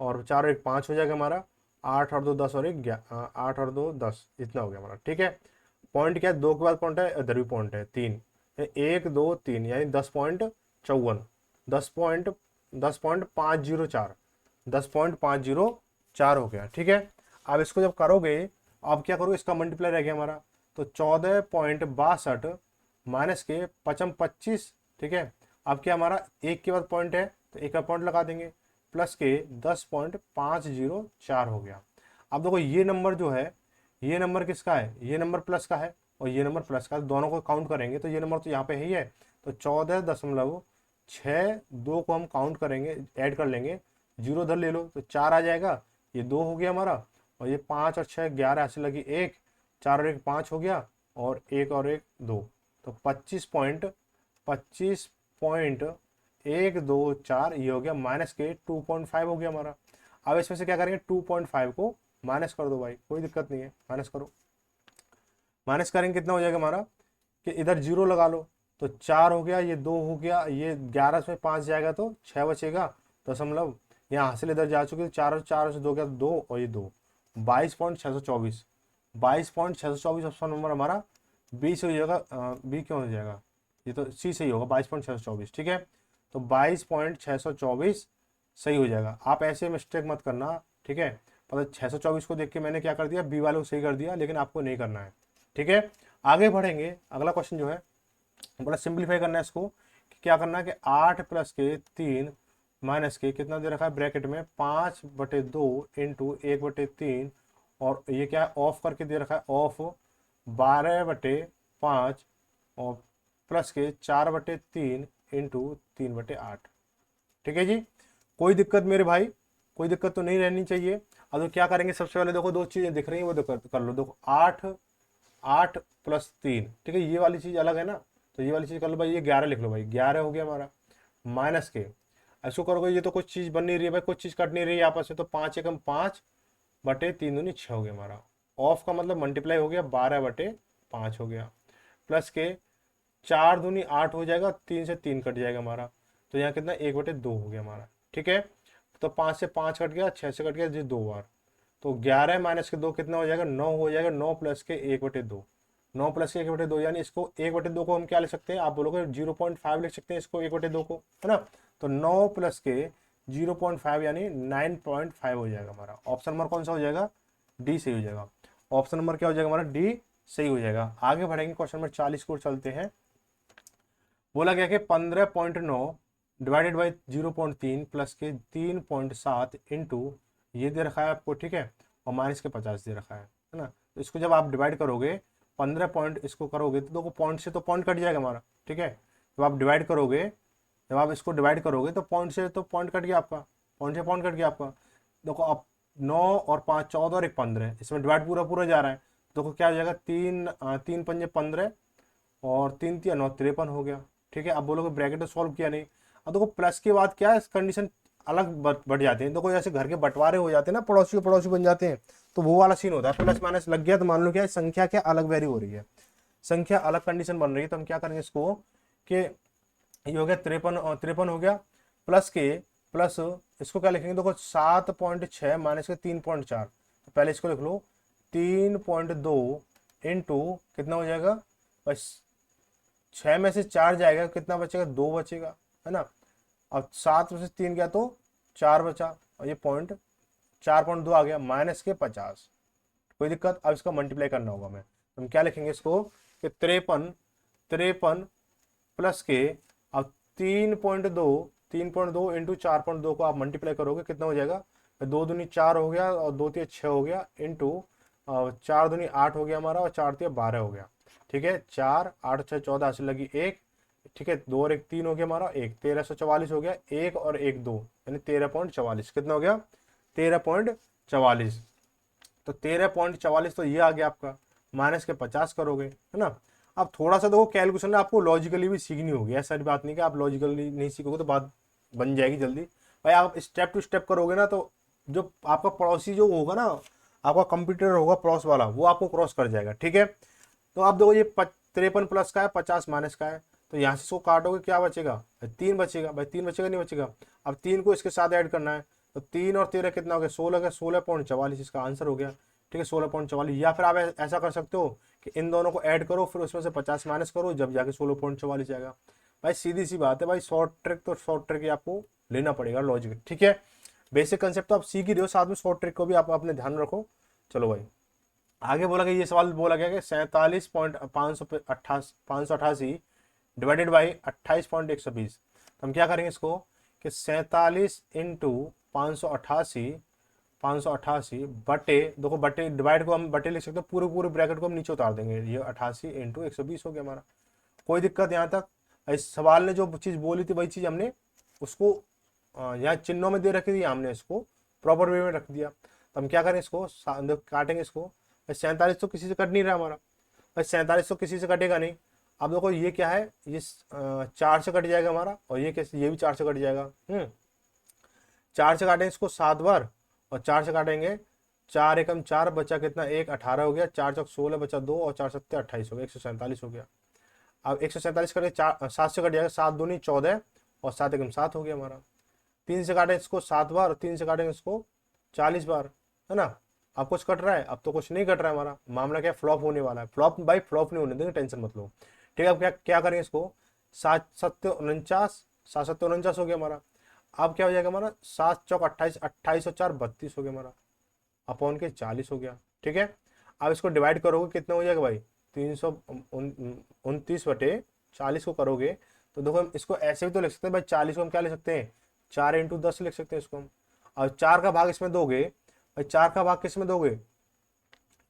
और 4 और 1 5 हो जाएगा हमारा, 8 और 2 10 और 1 8 और 2 10, इतना हो गया हमारा, ठीक है। पॉइंट क्या है, 2 के बाद पॉइंट है, इधर भी पॉइंट है 3, 1 2 3 यानी 10.54, 10.504, 10.504 हो गया, ठीक है। अब इसको जब करोगे, अब क्या करोगे, इसका मल्टीप्लाई रह गया हमारा, तो 14.62 माइनस के 55 25, ठीक है। अब क्या हमारा एक के बाद पॉइंट है तो तो एक पॉइंट लगा देंगे, प्लस के 10.504 हो गया। अब देखो ये नंबर जो है, ये नंबर किसका है, ये नंबर प्लस का है और ये नंबर प्लस का है, दोनों को काउंट करेंगे तो ये नंबर तो यहाँ पे ही है। तो 14.62 को हम काउंट करेंगे, ऐड कर लेंगे, जीरो उधर ले लो तो 4 आ जाएगा, ये 2 हो गया हमारा, और ये 5 और 6 11 ऐसे लगी 1, 4 और 1 5 हो गया, और 1 और 1 2, तो 25.124 ये हो गया, माइनस के 2.5 हो गया हमारा। अब इसमें से क्या करेंगे, 2.5 को माइनस कर दो भाई, कोई दिक्कत नहीं है, माइनस करो। माइनस करेंगे कितना हो जाएगा हमारा, कि इधर जीरो लगा लो, तो 4 हो गया, ये 2 हो गया, ये 11 में 5 जाएगा तो 6 बचेगा, दशमलव यहाँ हासिल इधर जा चुकी है, 4 से 2 गया 2 और ये 2, 22.624, 22.624 ऑप्शन नंबर हमारा बी से हो जाएगा। बी क्यों हो जाएगा, ये तो सी से ही होगा, 22.624, ठीक है। तो 22.624 सही हो जाएगा। आप ऐसे मिस्टेक मत करना, ठीक है। पता 624 को देख के मैंने क्या कर दिया, बी वाले को सही कर दिया, लेकिन आपको नहीं करना है, ठीक है। आगे बढ़ेंगे, अगला क्वेश्चन जो है बड़ा सिंप्लीफाई करना है इसको, कि क्या करना है कि 8 प्लस के 3 माइनस के कितना दे रखा है ब्रैकेट में 5/2 इंटू 1/3, और ये क्या है ऑफ करके दे रखा है, ऑफ 12/5 और प्लस के 4/3 इंटू 3/8, ठीक है जी। कोई दिक्कत मेरे भाई, कोई दिक्कत तो नहीं रहनी चाहिए। अब तो क्या करेंगे, सबसे पहले देखो दो चीजें दिख रही हैं वो कर लो, देखो 8 प्लस 3, ठीक है, ये वाली चीज अलग है ना, तो ये वाली चीज कर लो भाई, ये 11 लिख लो भाई, 11 हो गया हमारा, माइनस के ऐसो करोगे, ये तो कुछ चीज बन नहीं रही है भाई, कुछ चीज कट नहीं रही है आपस में, तो 5 एकम 5/3 हो गया हमारा, ऑफ का मतलब मल्टीप्लाई हो गया, 12/5 हो गया, प्लस के 4×2 8 हो जाएगा, 3 से 3 कट जाएगा हमारा, तो यहाँ कितना 1/2 हो गया हमारा, ठीक है। तो 5 से 5 कट गया, 6 से कट गया, ये 2 बार, तो 11 माइनस के 2 कितना हो जाएगा, 9 हो जाएगा, 9 प्लस के 1/2, 9 प्लस के 1/2, यानी इसको 1/2 को हम क्या लिख सकते हैं, आप बोलोगे 0.5 लिख सकते हैं इसको 1/2 को, है ना। तो 9 प्लस के 0.5 यानी 9.5 हो जाएगा हमारा। ऑप्शन नंबर कौन सा हो जाएगा, डी सही हो जाएगा। ऑप्शन नंबर क्या हो जाएगा हमारा, डी सही हो जाएगा। आगे बढ़ेंगे, क्वेश्चन नंबर 40 को चलते हैं। बोला गया कि 15.9 डिवाइडेड बाई 0.3 प्लस के 3.7 इंटू ये दे रखा है आपको, ठीक है, और माइनस के 50 दे रखा है ना। तो इसको जब आप डिवाइड करोगे 15 पॉइंट इसको करोगे तो देखो पॉइंट से तो पॉइंट कट जाएगा हमारा, ठीक है। जब आप डिवाइड करोगे, जब आप इसको डिवाइड करोगे तो पॉइंट से तो पॉइंट कट गया आपका, पॉइंट से पॉइंट कट गया आपका। देखो अब 9 और 5 14 और 1 15, इसमें डिवाइड पूरा पूरा जा रहा है, देखो क्या हो जाएगा, 3 पंजे 15 और 3 3 9 53 हो गया, ठीक है। अब बोलोगे ब्रैकेट तो सॉल्व किया नहीं, अब देखो प्लस के बाद क्या है, कंडीशन अलग बढ़ जाते हैं। देखो जैसे घर के बंटवारे हो जाते हैं ना, पड़ोसी पड़ोसी बन जाते हैं, तो वो वाला सीन होता है, प्लस माइनस लग गया तो मान लो क्या है, संख्या क्या अलग वेरी हो रही है, संख्या अलग कंडीशन बन रही है, तो हम क्या करेंगे इसको कि ये हो गया 53 हो गया, प्लस के प्लस इसको क्या लिखेंगे, देखो 7.6 माइनस के 3.4, तो पहले इसको लिख लो 3.2 इंटू कितना हो जाएगा, बस 6 में से 4 जाएगा, कितना बचेगा 2 बचेगा, है ना। अब 7 में से 3 गया तो 4 बचा, और ये 4.2 आ गया, माइनस के 50, कोई दिक्कत। अब इसका मल्टीप्लाई करना होगा हमें, तो हम क्या लिखेंगे इसको कि 53 प्लस के, अब 3.2 इंटू 4.2 को आप मल्टीप्लाई करोगे कितना हो जाएगा, 2 दूनी 4 हो गया और 2 3 6 हो गया, इंटू 4 दूनी 8 हो गया हमारा, और 4 3 12 हो गया, ठीक है। 4 8 6 14 से लगी 1, ठीक है, 2 और 1 3 हो गया हमारा, 1 1344 हो गया, 1 और 1 2 यानी 13.44, कितना हो गया 13.44, तो 13.44 तो ये आ गया आपका, माइनस के 50 करोगे, है ना। अब थोड़ा सा देखो कैलकुलेशन आपको लॉजिकली भी सीखनी होगी, ऐसा बात नहीं कि आप लॉजिकली नहीं सीखोगे तो बात बन जाएगी जल्दी भाई, आप स्टेप टू स्टेप करोगे ना, तो जो आपका पड़ोसी जो होगा ना, आपका कंप्यूटर होगा पड़ोस वाला, वो आपको क्रॉस कर जाएगा, ठीक है। तो आप देखो ये 53 प्लस का है, 50 माइनस का है, तो यहाँ से इसको काटोगे क्या बचेगा, 3 बचेगा भाई, 3 बचेगा नहीं बचेगा। अब 3 को इसके साथ ऐड करना है, तो 3 और 13 कितना हो गया, 16 का, 16.44 इसका आंसर हो गया, ठीक है 16.44। या फिर आप ऐसा कर सकते हो कि इन दोनों को ऐड करो, फिर उसमें से 50 माइनस करो, जब जाके 16.44 आएगा। भाई सीधी सी बात है भाई, शॉर्ट ट्रिक तो शॉर्ट ट्रिक ही आपको लेना पड़ेगा, लॉजिक, ठीक है। बेसिक कंसेप्ट तो आप सीख ही रहे हो, साथ में शॉर्ट ट्रिक को भी आप अपने ध्यान रखो। चलो भाई आगे बोला गया, ये सवाल बोला गया कि 47.588 डिवाइडेड बाई 28.120, तो हम क्या करेंगे इसको कि 47 इंटू 588, 588 बटे, देखो बटे डिवाइड को हम बटे लिख सकते हैं, पूरे पूरे ब्रैकेट को हम नीचे उतार देंगे, ये 88 इंटू 120 हो गया हमारा। कोई दिक्कत यहाँ तक? इस सवाल ने जो चीज़ बोली थी वही चीज़ हमने उसको यहाँ चिन्हों में दे रखी थी, हमने इसको प्रॉपर वे में रख दिया। तो हम क्या करें, इसको काटेंगे इसको। 47 तो किसी से कट नहीं रहा हमारा भाई, 47 तो किसी से कटेगा नहीं। अब देखो ये क्या है, ये 4 से कट जाएगा हमारा, और ये कैसे, ये भी 4 से कट जाएगा। 4 से काटेंगे इसको 7 बार, और 4 से काटेंगे 4 एकम 4, बचा कितना, 1, 18 हो गया, 4 चौक 16, बचा 2, और 4 सत्ते 28 हो गया, 147 हो गया। अब 147 करके 7 से कट जाएगा, 7 दूनी 14, और 7 एकम 7 हो गया हमारा। 3 से काटें इसको 7 बार, और 3 से काटेंगे इसको 40 बार, है ना। अब कुछ कट रहा है? अब तो कुछ नहीं कट रहा है हमारा। मामला क्या, फ्लॉप होने वाला है। फ्लॉप बाई फ्लॉप नहीं होने देंगे, टेंशन मत लो। ठीक है, अब क्या क्या करेंगे इसको, 7 सत्ते 49, 7 सत्ते 49 हो गया हमारा। अब क्या हो जाएगा हमारा, 7 चौक 28, 28 और 4 32 हो गया हमारा, अपॉन के 40 हो गया। ठीक है, अब इसको डिवाइड करोगे कितना हो जाएगा भाई, 329/40 को करोगे तो देखो हम इसको ऐसे भी तो लिख सकते हैं भाई, 40 को हम क्या लिख सकते हैं, 4 इंटू 10 लिख सकते हैं इसको हम। और 4 का भाग इसमें दोगे भाई, 4 का भाग किस में दोगे,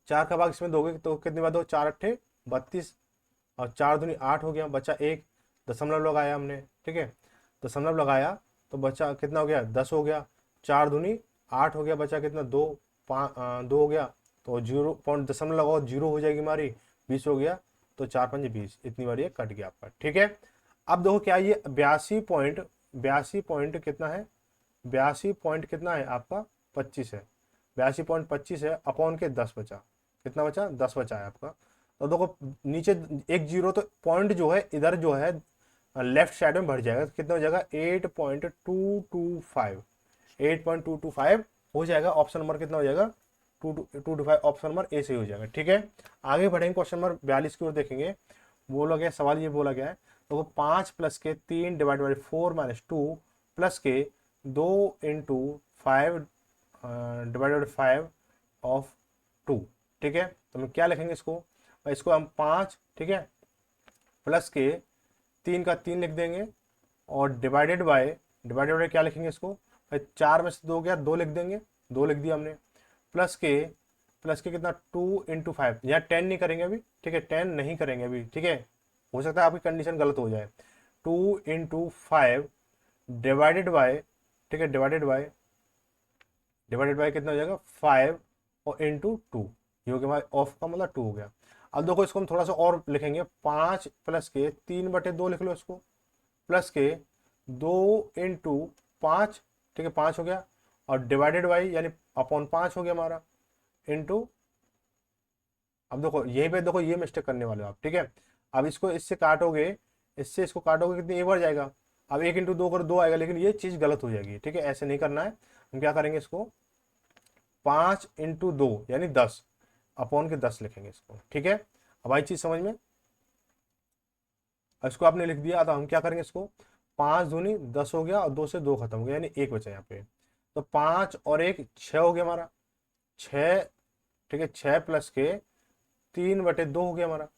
4 का भाग इसमें दोगे तो कितनी बार दो, 4 अट्ठे 32, और 4 दूनी 8 हो गया, बचा 1, दशमलव लगाया हमने। ठीक है, दशमलव लगाया तो बचा कितना हो गया, 10 हो गया, 4 दूनी 8 हो गया, बचा कितना, 2, 2 हो गया, तो 0 लगाओ 0 हो जाएगी हमारी, 20 हो गया, तो 4 5 20, इतनी बार ये कट गया आपका। ठीक है, अब देखो क्या ये 82 पॉइंट कितना है, 82 पॉइंट कितना है आपका, 25 है, 82.25 है, अपॉन के 10 बचा, कितना बचा, 10 बचा है आपका। तो देखो नीचे एक जीरो, तो पॉइंट जो है इधर जो है लेफ्ट साइड में बढ़ जाएगा, तो कितना हो जाएगा, 8.225, 8.225 हो जाएगा। ऑप्शन नंबर कितना हो जाएगा, 225, ऑप्शन नंबर ए से हो जाएगा। ठीक है, आगे बढ़ेंगे, क्वेश्चन नंबर 42 की ओर देखेंगे। बोला गया सवाल, ये बोला गया है, तो 5 प्लस के 3 डिवाइड बाई 4 माइनस 2 प्लस के 2 इंटू 5 डिवाइड बाई 5 ऑफ 2। ठीक है, तो हम क्या लिखेंगे इसको, इसको हम 5, ठीक है, प्लस के 3 का 3 लिख देंगे, और डिवाइडेड बाय क्या लिखेंगे इसको भाई, 4 में से 2 गया, 2 लिख देंगे, 2 लिख दिया हमने, प्लस के कितना, 2 इंटू 5, यहाँ 10 नहीं करेंगे अभी। ठीक है, 10 नहीं करेंगे अभी। ठीक है, हो सकता है आपकी कंडीशन गलत हो जाए। 2 इंटू 5 डिवाइडेड बाय, ठीक है, डिवाइडेड बाय कितना हो जाएगा, 5 और इंटू 2, ये हो गया हमारे ऑफ का मतलब 2 हो गया। अब देखो इसको हम थोड़ा सा और लिखेंगे, 5 प्लस के 3/2 लिख लो इसको, प्लस के 2 इंटू 5, ठीक है, 5 हो गया, और डिवाइडेड बाई यानी अपॉन 5 हो गया हमारा, इंटू, अब देखो यहीं पे देखो ये मिस्टेक करने वाले हो आप। ठीक है, अब इसको इससे काटोगे, इससे इसको काटोगे कितनी, एक बार जाएगा, अब 1 इंटू 2 कर 2 आएगा, लेकिन ये चीज गलत हो जाएगी। ठीक है, ऐसे नहीं करना है। हम क्या करेंगे इसको, 5 इंटू 2 यानी 10, अपॉन के 10 लिखेंगे इसको। ठीक है, अब आई चीज समझ में, इसको आपने लिख दिया, तो हम क्या करेंगे इसको, 5 दूनी 10 हो गया, और 2 से 2 खत्म हो गया, यानी 1 बचा यहाँ पे, तो 5 और 1 6 हो गया हमारा, 6, ठीक है, 6 प्लस के 3/2 हो गया हमारा,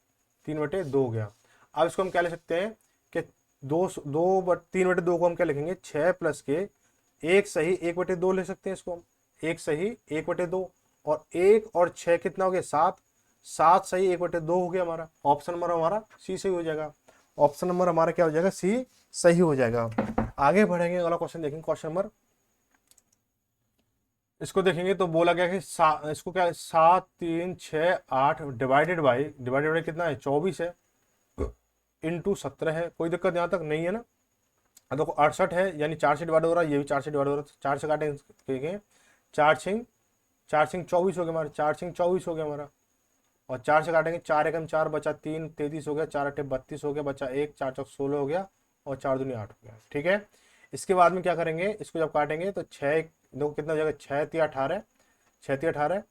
3/2 हो गया। अब इसको हम क्या ले सकते हैं कि 3/2 को हम क्या लिखेंगे, 6 प्लस के 1 सही 1/2 ले सकते हैं इसको हम, 1 सही 1/2, और 1 और 6 कितना हो गया, 7, 7 सही 1/2 हो गया हमारा। ऑप्शन नंबर हमारा सी सही हो जाएगा, ऑप्शन नंबर हमारा क्या हो जाएगा, सी सही हो जाएगा। आगे बढ़ेंगे, अगला क्वेश्चन देखेंगे, क्वेश्चन नंबर, इसको देखेंगे तो बोला गया कि इसको क्या है, 7 3 6 8 डिवाइडेड बाई कितना है, 24 है, इंटू 17 है। कोई दिक्कत यहाँ तक नहीं है ना। अब देखो 68 है, यानी 4 से डिवाइड हो रहा है, ये भी 4 से डिवाइड हो रहा है, 4 से काटेंगे, 4 24 हो गया हमारा, 4 हो गया हमारा, और 4 से काटेंगे, 4 एकम 4, बचा 3 33 हो गया, 4 अट्ठे 32 हो गया, बचा 1, 4 चौक 16 हो गया, और 4 दूनी 8 हो गया। ठीक है, इसके बाद में क्या करेंगे, इसको जब काटेंगे तो 6 देखो कितना हो जाएगा, 6 3 18, 6 3 18,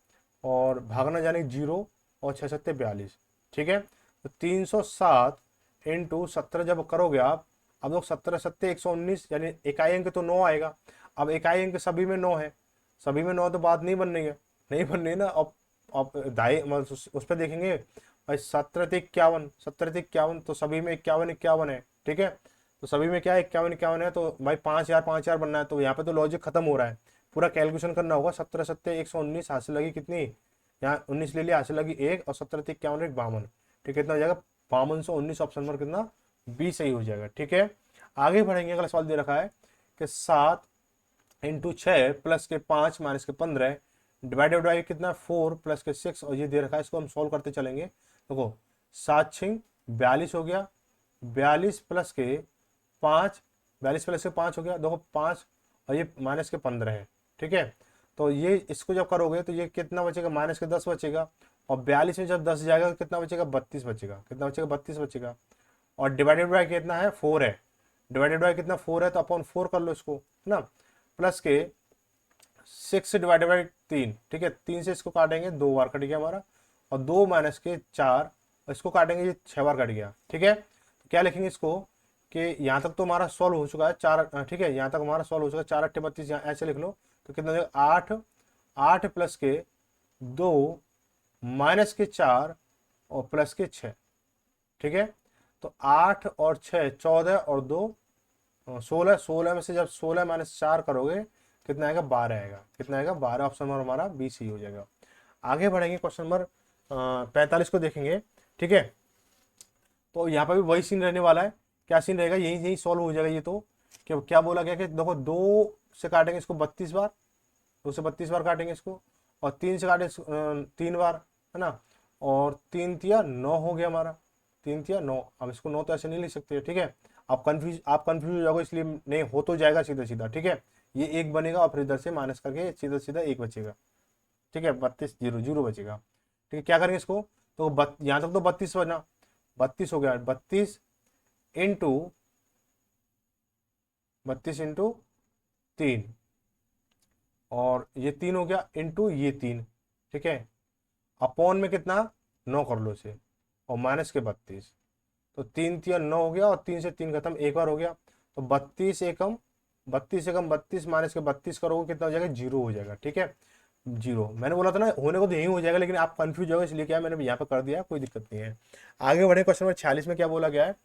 और भागना जाने 0, और 6 7 42। ठीक है, तो 307 इंटू 17 जब करोगे आप, अब लोग 17 7 119, यानी इकाई अंक तो 9 आएगा। अब इकाई अंक सभी में 9 है, सभी में 9, तो बात नहीं बन रही है, नहीं बन रही है ना। अब दाई मतलब उस पर देखेंगे भाई, 17 3 51, 17 3 51, तो सभी में 51 51 है। ठीक है, तो सभी में क्या है 51 51 है, तो भाई 5000 बनना है, तो यहाँ पे तो लॉजिक खत्म हो रहा है, पूरा कैलकुलेशन करना होगा। 17 सत्ते 119, हासिल लगी कितनी, यहाँ 19 ले लिया, हासिल लगी 1, और 17 × 51 52। ठीक है, कितना हो जाएगा 5219, ऑप्शन नंबर कितना बी सही हो जाएगा। ठीक है, आगे बढ़ेंगे। अगला सवाल दे रखा है कि 7 इंटू 6 प्लस के 5 माइनस के 15 डिवाइडेड बाई कितना 4 प्लस के 6, और ये दे रखा है, इसको हम सॉल्व करते चलेंगे। देखो 7 6 42 हो गया, 42 प्लस के 5, 42 प्लस के 5 हो गया, देखो 5, और ये माइनस के 15 है। ठीक है, तो ये इसको जब करोगे तो ये कितना बचेगा, माइनस के 10 बचेगा, और 42 में जब 10 जाएगा तो कितना बचेगा, 32 बचेगा। कितना बचेगा, 32 बचेगा। और डिवाइडेड बाय कितना है, 4 है, डिवाइडेड बाय कितना 4 है, तो अपन 4 कर लो इसको, है ना। प्लस के 6 डिवाइडेड बाई 3, ठीक है, 3 से इसको काटेंगे 2 बार कट गया हमारा, और 2 माइनस के 4, इसको काटेंगे ये 6 बार कट गया। ठीक है, तो क्या लिखेंगे इसको कि यहाँ तक तो हमारा सॉल्व हो चुका है 4, ठीक है, यहाँ तक हमारा सॉल्व हो चुका है 4 8 32, यहाँ ऐसे लिख लो, तो कितना हो जाएगा 8, 8 प्लस के 2 माइनस के 4 और प्लस के 6। ठीक है, तो 8 और 6 14, और 2 16, 16 में से जब 16 माइनस 4 करोगे कितना आएगा, 12 आएगा। कितना आएगा, 12, ऑप्शन नंबर हमारा बी सी हो जाएगा। आगे बढ़ेंगे, क्वेश्चन नंबर 45 को देखेंगे। ठीक है, तो यहाँ पर भी वही सीन रहने वाला है। क्या सीन रहेगा, यही यही सॉल्व हो जाएगा ये। तो क्या बोला गया कि देखो 2 से काटेंगे इसको 32 बार, 2 से 32 बार काटेंगे इसको, और 3 से काटे 3 बार, है ना, और 3 तिया 9 हो गया हमारा, 3 तिया 9। अब इसको 9 तो ऐसे नहीं लिख सकते। ठीक है, आप कंफ्यूज हो जाओगे, इसलिए नहीं हो तो जाएगा सीधा सीधा। ठीक है, ये 1 बनेगा, और फिर इधर से माइनस करके सीधा सीधा 1 बचेगा। ठीक है, 32 0 0 बचेगा। ठीक है, क्या करेंगे इसको, तो यहाँ तक तो 32 बना, 32 हो गया, इंटू 3, और ये 3 हो गया, इंटू ये 3। ठीक है, अपॉन में कितना 9 कर लो इसे, और माइनस के 32, तो 3 तिया 9 हो गया, और 3 से 3 खत्म, एक बार हो गया, तो 32 एकम 32 माइनस के 32 करोगे कितना हो जाएगा, 0 हो जाएगा। ठीक है, 0, मैंने बोला था ना होने को तो यही हो जाएगा, लेकिन आप कंफ्यूज हो गए, इसलिए क्या मैंने यहाँ पे कर दिया, कोई दिक्कत नहीं है। आगे बढ़े, क्वेश्चन नंबर 46 में क्या बोला गया है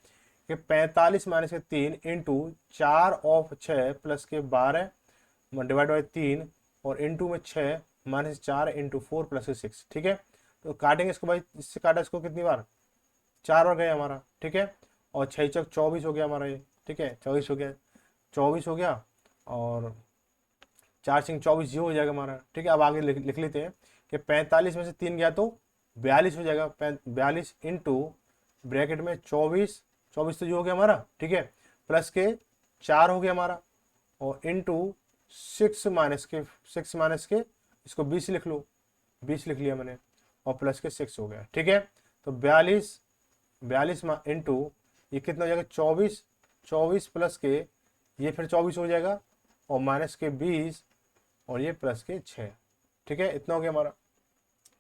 कि 45 माइनस के 3 इंटू 4 ऑफ 6 प्लस के 12 डिवाइड बाई 3, और इंटू में 6 माइनस 4 इंटू 4 प्लस के 6। ठीक है, तो काटेंगे इसको भाई, इससे काटा इसको कितनी बार, 4 बार गया हमारा। ठीक है, और 6 चौक 24 हो गया हमारा ये। ठीक है, 24 हो गया, 24 हो गया, और 4 सिंह 24 ये हो जाएगा हमारा। ठीक है, अब आगे लिख लेते हैं कि 45 में से 3 गया तो 42 हो जाएगा, 42 इंटू ब्रैकेट में 24, 24 तो जो हो गया हमारा। ठीक है, प्लस के 4 हो गया हमारा, और इंटू 6 माइनस के इसको 20 लिख लो, 20 लिख लिया मैंने, और प्लस के 6 हो गया। ठीक है, तो 42 इंटू ये कितना हो जाएगा 24, 24 प्लस के ये फिर 24 हो जाएगा, और माइनस के 20, और ये प्लस के 6। ठीक है, इतना हो गया हमारा,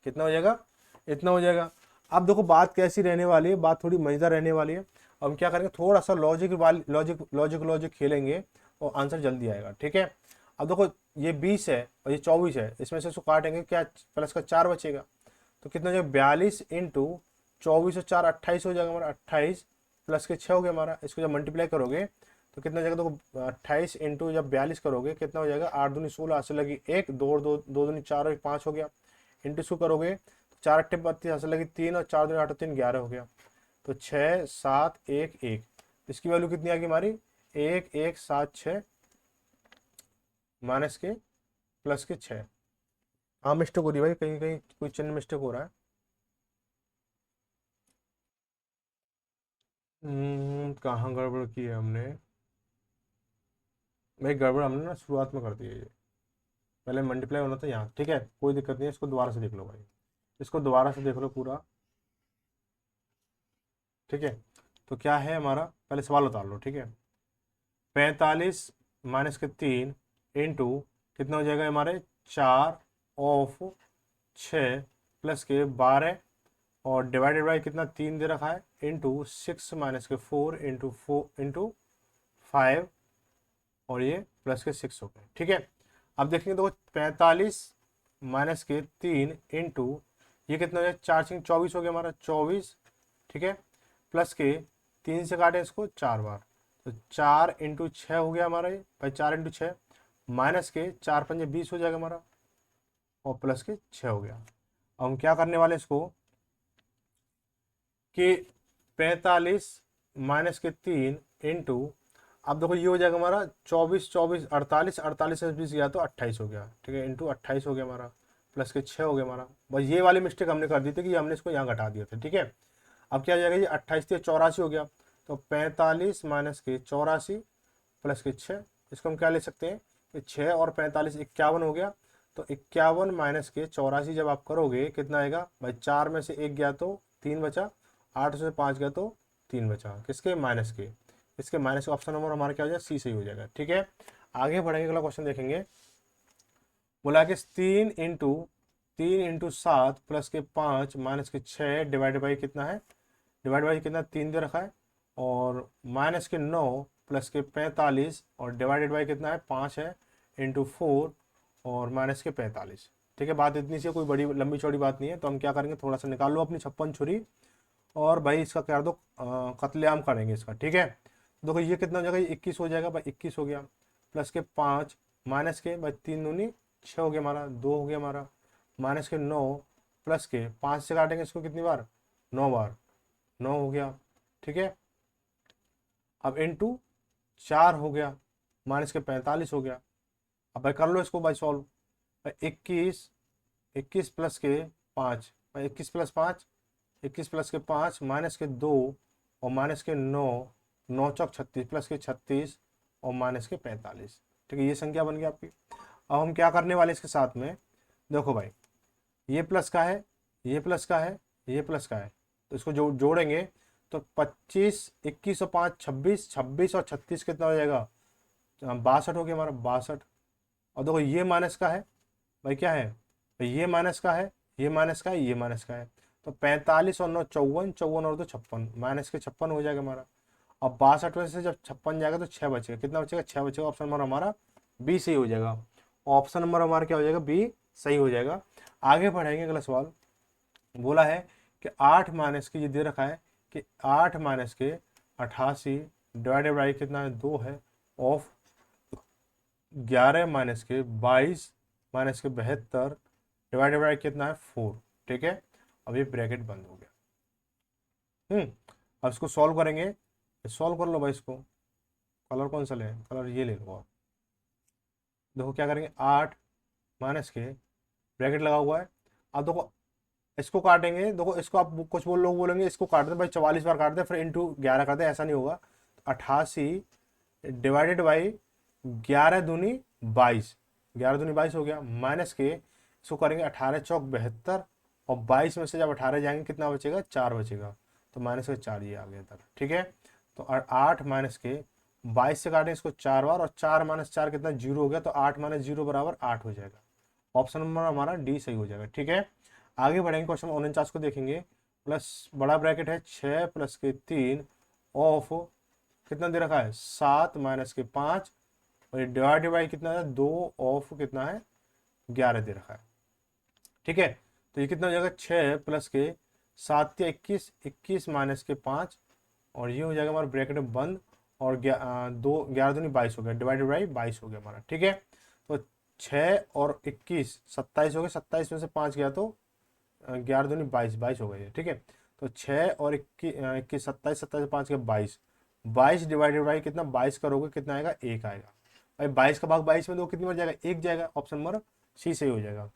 कितना हो जाएगा, इतना हो जाएगा। अब देखो बात कैसी रहने वाली है, बात थोड़ी मजेदार रहने वाली है। अब हम क्या करेंगे, थोड़ा सा लॉजिक खेलेंगे, और आंसर जल्दी आएगा। ठीक है, अब देखो ये 20 है और ये 24 है, इसमें से इसको काटेंगे, क्या प्लस का 4 बचेगा, तो कितना हो जाएगा 42 इंटू 24 और 4 28 हो जाएगा हमारा, 28 प्लस के 6 हो गया हमारा। इसको जब मल्टीप्लाई करोगे तो कितना हो जाएगा, तो 28 इंटू जब 42 करोगे कितना हो जाएगा, 8 दूनी 16, हाथ से लगी 1, 2 और 2 2 दूनी 4 और 5 हो गया, इंटू इसको करोगे तो 4 8 32, हाथ से लगी 3, और 4 दूनी 8 और 3 11 हो गया, तो 6 7 1 1। इसकी वैल्यू कितनी आ गई हमारी, 1 1 7 6 माइनस के प्लस के 6। हाँ मिस्टेक हो रही है भाई, कहीं कहीं कोई चिन्ह मिस्टेक हो रहा है। कहाँ गड़बड़ की है हमने, भाई गड़बड़ हमने ना शुरुआत में कर दी है ये, पहले मल्टीप्लाई होना था यहाँ। ठीक है, कोई दिक्कत नहीं है, इसको दोबारा से देख लो भाई, इसको दोबारा से देख लो पूरा। ठीक है, तो क्या है हमारा, पहले सवाल उतार लो। ठीक है, 45 माइनस के 3 इंटू कितना हो जाएगा हमारे 4 ऑफ 6 प्लस के 12, और डिवाइडेड बाई कितना 3 दे रखा है, इंटू 6 माइनस के 4 इंटू 5, और ये प्लस के 6 हो गए। ठीक है, अब देखेंगे तो 45 माइनस के 3 इंटू ये कितना हो जाए, 4 सिंह 24 हो गया हमारा, 24। ठीक है, प्लस के 3 से काटे इसको 4 बार, तो 4 × 6 हो गया हमारा ये भाई, 4 × 6 माइनस के 4×5 = 20 हो जाएगा हमारा, और प्लस के 6 हो गया। अब हम क्या करने वाले इसको कि 45 माइनस के 3 इंटू, अब देखो ये हो जाएगा हमारा 24 24 48, 48 से 20 गया तो 28 हो गया, ठीक है, इंटू 28 हो गया हमारा, प्लस के 6 हो गया हमारा। बस ये वाली मिस्टेक हमने कर दी थी कि हमने इसको यहाँ घटा दिया था, ठीक है। अब क्या हो जाएगा, ये 28 से 84 हो गया, तो 45 माइनस के 84 प्लस के 6, इसको हम क्या ले सकते हैं कि 6 और 45 51 हो गया, तो 51 माइनस के 84 जब आप करोगे कितना आएगा भाई, 4 में से 1 गया तो 3 बचा, 8 से 5 गया तो 3 बचा, किसके माइनस के, इसके माइनस, ऑप्शन नंबर हमारा क्या हो जाएगा, सी सही हो जाएगा, ठीक है। आगे बढ़ेंगे, अगला क्वेश्चन देखेंगे। बोला कि 3 × 7 प्लस के 5 माइनस के 6 डिवाइड बाई कितना है, डिवाइड बाई कितना 3 दे रखा है, और माइनस के 9 प्लस के 45 और डिवाइडेड बाई कितना है 5 है, इंटू 4 और माइनस के 45, ठीक है। बात इतनी सी, कोई बड़ी लंबी चौड़ी बात नहीं है। तो हम क्या करेंगे, थोड़ा सा निकाल लो अपनी 56 छुरी और भाई इसका कर दो कत्लेआम करेंगे इसका, ठीक है। देखो ये कितना हो जाएगा, 21 हो जाएगा भाई, 21 हो गया, प्लस के 5 माइनस के भाई 3 दूनी 6 हो गया हमारा, 2 हो गया हमारा, माइनस के 9 प्लस के 5 से काटेंगे इसको कितनी बार, 9 बार, 9 हो गया, ठीक है। अब इंटू 4 हो गया, माइनस के 45 हो गया। अब भाई कर लो इसको भाई सॉल्व, भाई 21, 21 प्लस के 5 भाई, 21 प्लस 5, 21 प्लस के 5 माइनस के 2 और माइनस के 9, 9 चौक 36 प्लस के 36 और माइनस के 45, ठीक है। ये संख्या बन गई आपकी। अब हम क्या करने वाले इसके साथ में, देखो भाई ये प्लस का है, ये प्लस का है, ये प्लस का है, तो इसको जोड़ेंगे तो 25, 21 और 5 26, 26 और 36 कितना हो जाएगा, 62 हो गया हमारा, 62। और देखो ये माइनस का है भाई, क्या है भाई, ये माइनस का है, ये माइनस का है, ये माइनस का है, तो 45 और 9 54, 54 और 2 56, माइनस के 56 हो जाएगा हमारा। अब 62 में से जब 56 जाएगा तो 6 बचेगा, कितना बचेगा, 6 बचेगा, ऑप्शन नंबर हमारा बी सही हो जाएगा। ऑप्शन नंबर हमारा क्या हो जाएगा, बी सही हो जाएगा। आगे बढ़ेंगे, अगला सवाल बोला है कि 8 माइनस के, ये दे रखा है कि 8 माइनस के 88 डिवाइडेड बाई कितना है, 2 है, ऑफ 11 माइनस के 22 माइनस के 72 डिवाइडेड बाई कितना है 4, ठीक है। अब ये ब्रैकेट बंद हो गया। अब इसको सॉल्व करेंगे, सॉल्व कर लो भाई इसको। कलर कौन सा लें, कलर ये ले लो आप। देखो क्या करेंगे, 8 माइनस के ब्रैकेट लगा हुआ है, अब देखो इसको काटेंगे, देखो इसको आप कुछ लोग बोलेंगे इसको काट दे भाई, 44 बार काट दे फिर इंटू 11 कर दे, ऐसा नहीं होगा। 88 डिवाइडेड बाई 11 दूनी 22, 11 दूनी 22 हो गया, माइनस के इसको करेंगे 18 चौक 72, और 22 में से जब 18 जाएंगे कितना बचेगा, 4 बचेगा, तो माइनस के 4 ये आ गया इधर, ठीक है। तो 8 माइनस के 22 से काटें इसको 4 बार, और 4 माइनस 4 कितना 0 हो गया, तो 8 माइनस 0 बराबर 8 हो जाएगा। ऑप्शन नंबर हमारा डी सही हो जाएगा, ठीक है। आगे बढ़ेंगे, क्वेश्चन 49 को देखेंगे। प्लस बड़ा ब्रैकेट है 6 प्लस के 3 ऑफ कितना दे रखा है, 7 माइनस के 5 और डिवाइड बाई कितना है 2 ऑफ कितना है 11 दे रखा है, ठीक है। तो ये कितना हो जाएगा, 6 प्लस के 7 या 21, 21 माइनस के 5 और ये हो जाएगा हमारा ब्रैकेट बंद, और 11 दूनी 22 हो गया, डिवाइडेड बाई 22 हो गया हमारा, ठीक है। तो 6 और 21 27 हो गए, 27 में से 5 गया तो 11 दूनी 22, 22 हो गई, ठीक है। तो 6 और 21 27, 27 5 के 22, 22 डिवाइडेड बाई कितना 22 करोगे कितना आएगा, 1 आएगा भाई। 22 का भाग 22 में दो कितनी बार जाएगा, 1 जाएगा, ऑप्शन नंबर सी सही हो जाएगा।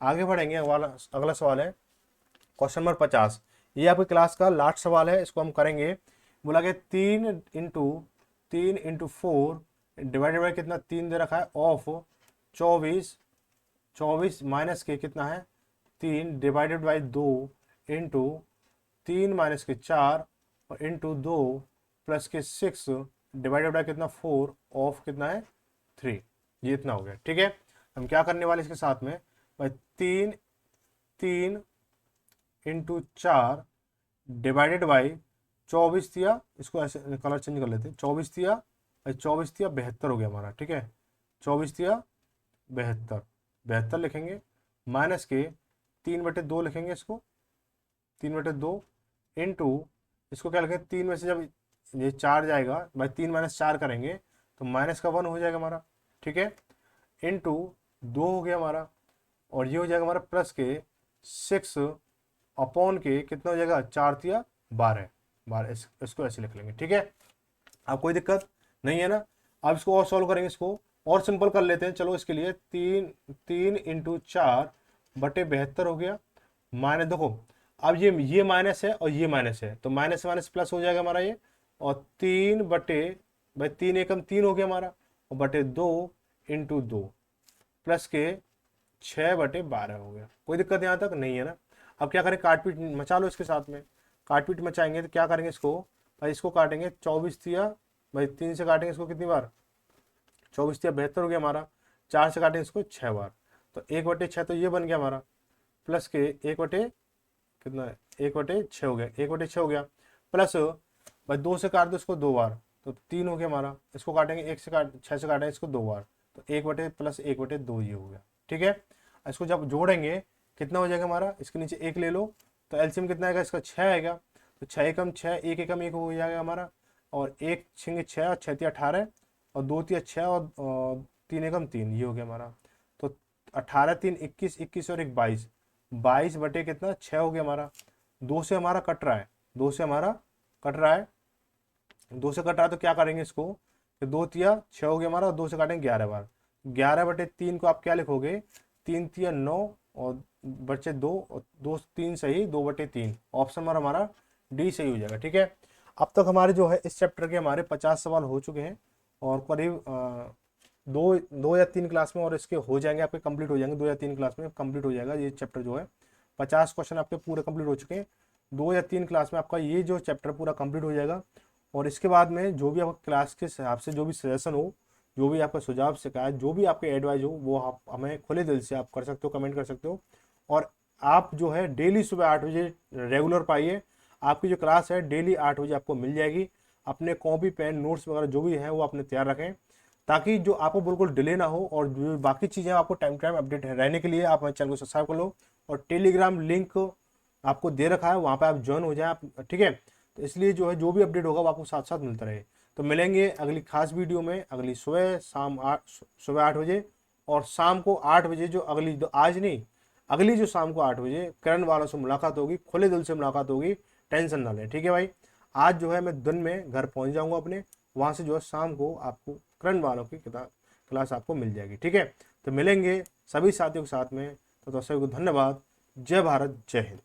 आगे बढ़ेंगे, अगला सवाल है क्वेश्चन नंबर 50। ये आपकी क्लास का लास्ट सवाल है, इसको हम करेंगे। बोला कि 3 × 4 डिवाइडेड बाई कितना 3 दे रखा है, ऑफ 24, 24 माइनस के कितना है 3 डिवाइडेड बाई 2 इंटू 3 माइनस के 4 और इंटू 2 प्लस के 6 डिवाइडेड बाई कितना 4 ऑफ कितना है 3, ये इतना हो गया, ठीक है। हम क्या करने वाले इसके साथ में भाई, 3 इंटू 4 डिवाइडेड बाई 24 दिया, इसको ऐसे कलर चेंज कर लेते हैं, 24 दिया भाई, 24 दिया 72 हो गया हमारा, ठीक है। 24 दिया 72, 72 लिखेंगे, माइनस के 3/2 लिखेंगे इसको, 3/2 इंटू इसको क्या लिखेंगे, 3 में से जब ये 4 जाएगा भाई, 3 माइनस 4 करेंगे तो माइनस का 1 हो जाएगा हमारा, ठीक है, इंटू 2 हो गया हमारा, और ये हो जाएगा हमारा प्लस के 6 अपॉन के कितना हो जाएगा, 4 तिया 12, 12 इसको ऐसे लिख लेंगे, ठीक है। अब कोई दिक्कत नहीं है ना। अब इसको और सॉल्व करेंगे, इसको और सिंपल कर लेते हैं। चलो इसके लिए 3 इंटू 4 बटे 72 हो गया, माइनस देखो अब ये माइनस है और ये माइनस है, तो माइनस से माइनस प्लस हो जाएगा हमारा ये, और 3 बटे भाई 3 एकम 3 हो गया हमारा, और बटे 2 इंटू 2 प्लस के 6 बटे 12 हो गया। कोई दिक्कत यहाँ तक नहीं है ना। अब क्या करें, काटपीट मचा लो इसके साथ में। काटपीट मचाएंगे तो क्या करेंगे, इसको भाई इसको काटेंगे 24 तिया भाई 3 से काटेंगे इसको कितनी बार, 24 तिया 72 हो गया हमारा, 4 से काटेंगे इसको 6 बार, तो 1/6 तो ये बन गया हमारा, प्लस के 1 बटे कितना है, 1/6 हो गया, 1/6 हो गया, प्लस भाई 2 से काट दो इसको 2 बार, तो 3 हो गया हमारा, इसको काटेंगे 1 से 6 से काटेंगे इसको 2 बार, तो 1/+1/2 ये हो गया, ठीक है। इसको जब जोड़ेंगे कितना हो जाएगा हमारा, इसके नीचे 1 ले लो, तो एलसीएम कितना आएगा इसका, 6 आएगा, तो 6 एकम 6, 1 एकम 1 हो जाएगा हमारा, और 1 छिंगे 6 और 6 तिया 18, और 2 तिया 6 और 3 एकम 3, ये हो गया हमारा, तो 18 3 21, 21 और 1 22, 22 बटे कितना 6 हो गया हमारा। 2 से हमारा कट रहा है, 2 से हमारा कट रहा है, 2 से कट रहा है तो क्या करेंगे इसको, तो 2 तिया 6 हो गया हमारा, और 2 से काटेंगे 11 बार, 11/3 को आप क्या लिखोगे, 3 तिया 9 और बचे 2, और 2 3 सही, 2/3, ऑप्शन नंबर हमारा डी सही हो जाएगा, ठीक है। अब तक हमारे जो है इस चैप्टर के हमारे 50 सवाल हो चुके हैं, और करीब 2 या 3 क्लास में और इसके हो जाएंगे आपके, कंप्लीट हो जाएंगे, 2 या 3 क्लास में कंप्लीट हो जाएगा ये चैप्टर जो है। 50 क्वेश्चन आपके पूरे कंप्लीट हो चुके हैं, 2 या 3 क्लास में आपका ये जो चैप्टर पूरा कंप्लीट हो जाएगा। और इसके बाद में जो भी आपका क्लास के हिसाब से जो भी सजेशन हो, जो भी आपका सुझाव शिकायत, जो भी आपके एडवाइस हो, वो आप हमें खुले दिल से आप कर सकते हो, कमेंट कर सकते हो। और आप जो है डेली सुबह 8 बजे रेगुलर पाइए, आपकी जो क्लास है डेली 8 बजे आपको मिल जाएगी। अपने कॉपी पेन नोट्स वगैरह जो भी है वो अपने तैयार रखें, ताकि जो आपको बिल्कुल डिले ना हो, और जो बाकी चीज़ें आपको टाइम टाइम अपडेट रहने के लिए आप हमारे चैनल को सब्सक्राइब कर लो, और टेलीग्राम लिंक आपको दे रखा है, वहाँ पे आप ज्वाइन हो जाएं आप, ठीक है। तो इसलिए जो है जो भी अपडेट होगा वो आपको साथ साथ मिलता रहे। तो मिलेंगे अगली खास वीडियो में, अगली सुबह 8 बजे, और शाम को 8 बजे जो अगली, आज नहीं अगली जो शाम को 8 बजे करण वालों से मुलाकात होगी, खुले दिल से मुलाकात होगी, टेंशन ना लें, ठीक है भाई। आज जो है मैं दिन में घर पहुंच जाऊंगा अपने, वहां से जो है शाम को आपको करण वालों की किताब क्लास आपको मिल जाएगी, ठीक है। तो मिलेंगे सभी साथियों के साथ में, तो सभी को धन्यवाद। जय भारत, जय हिंद।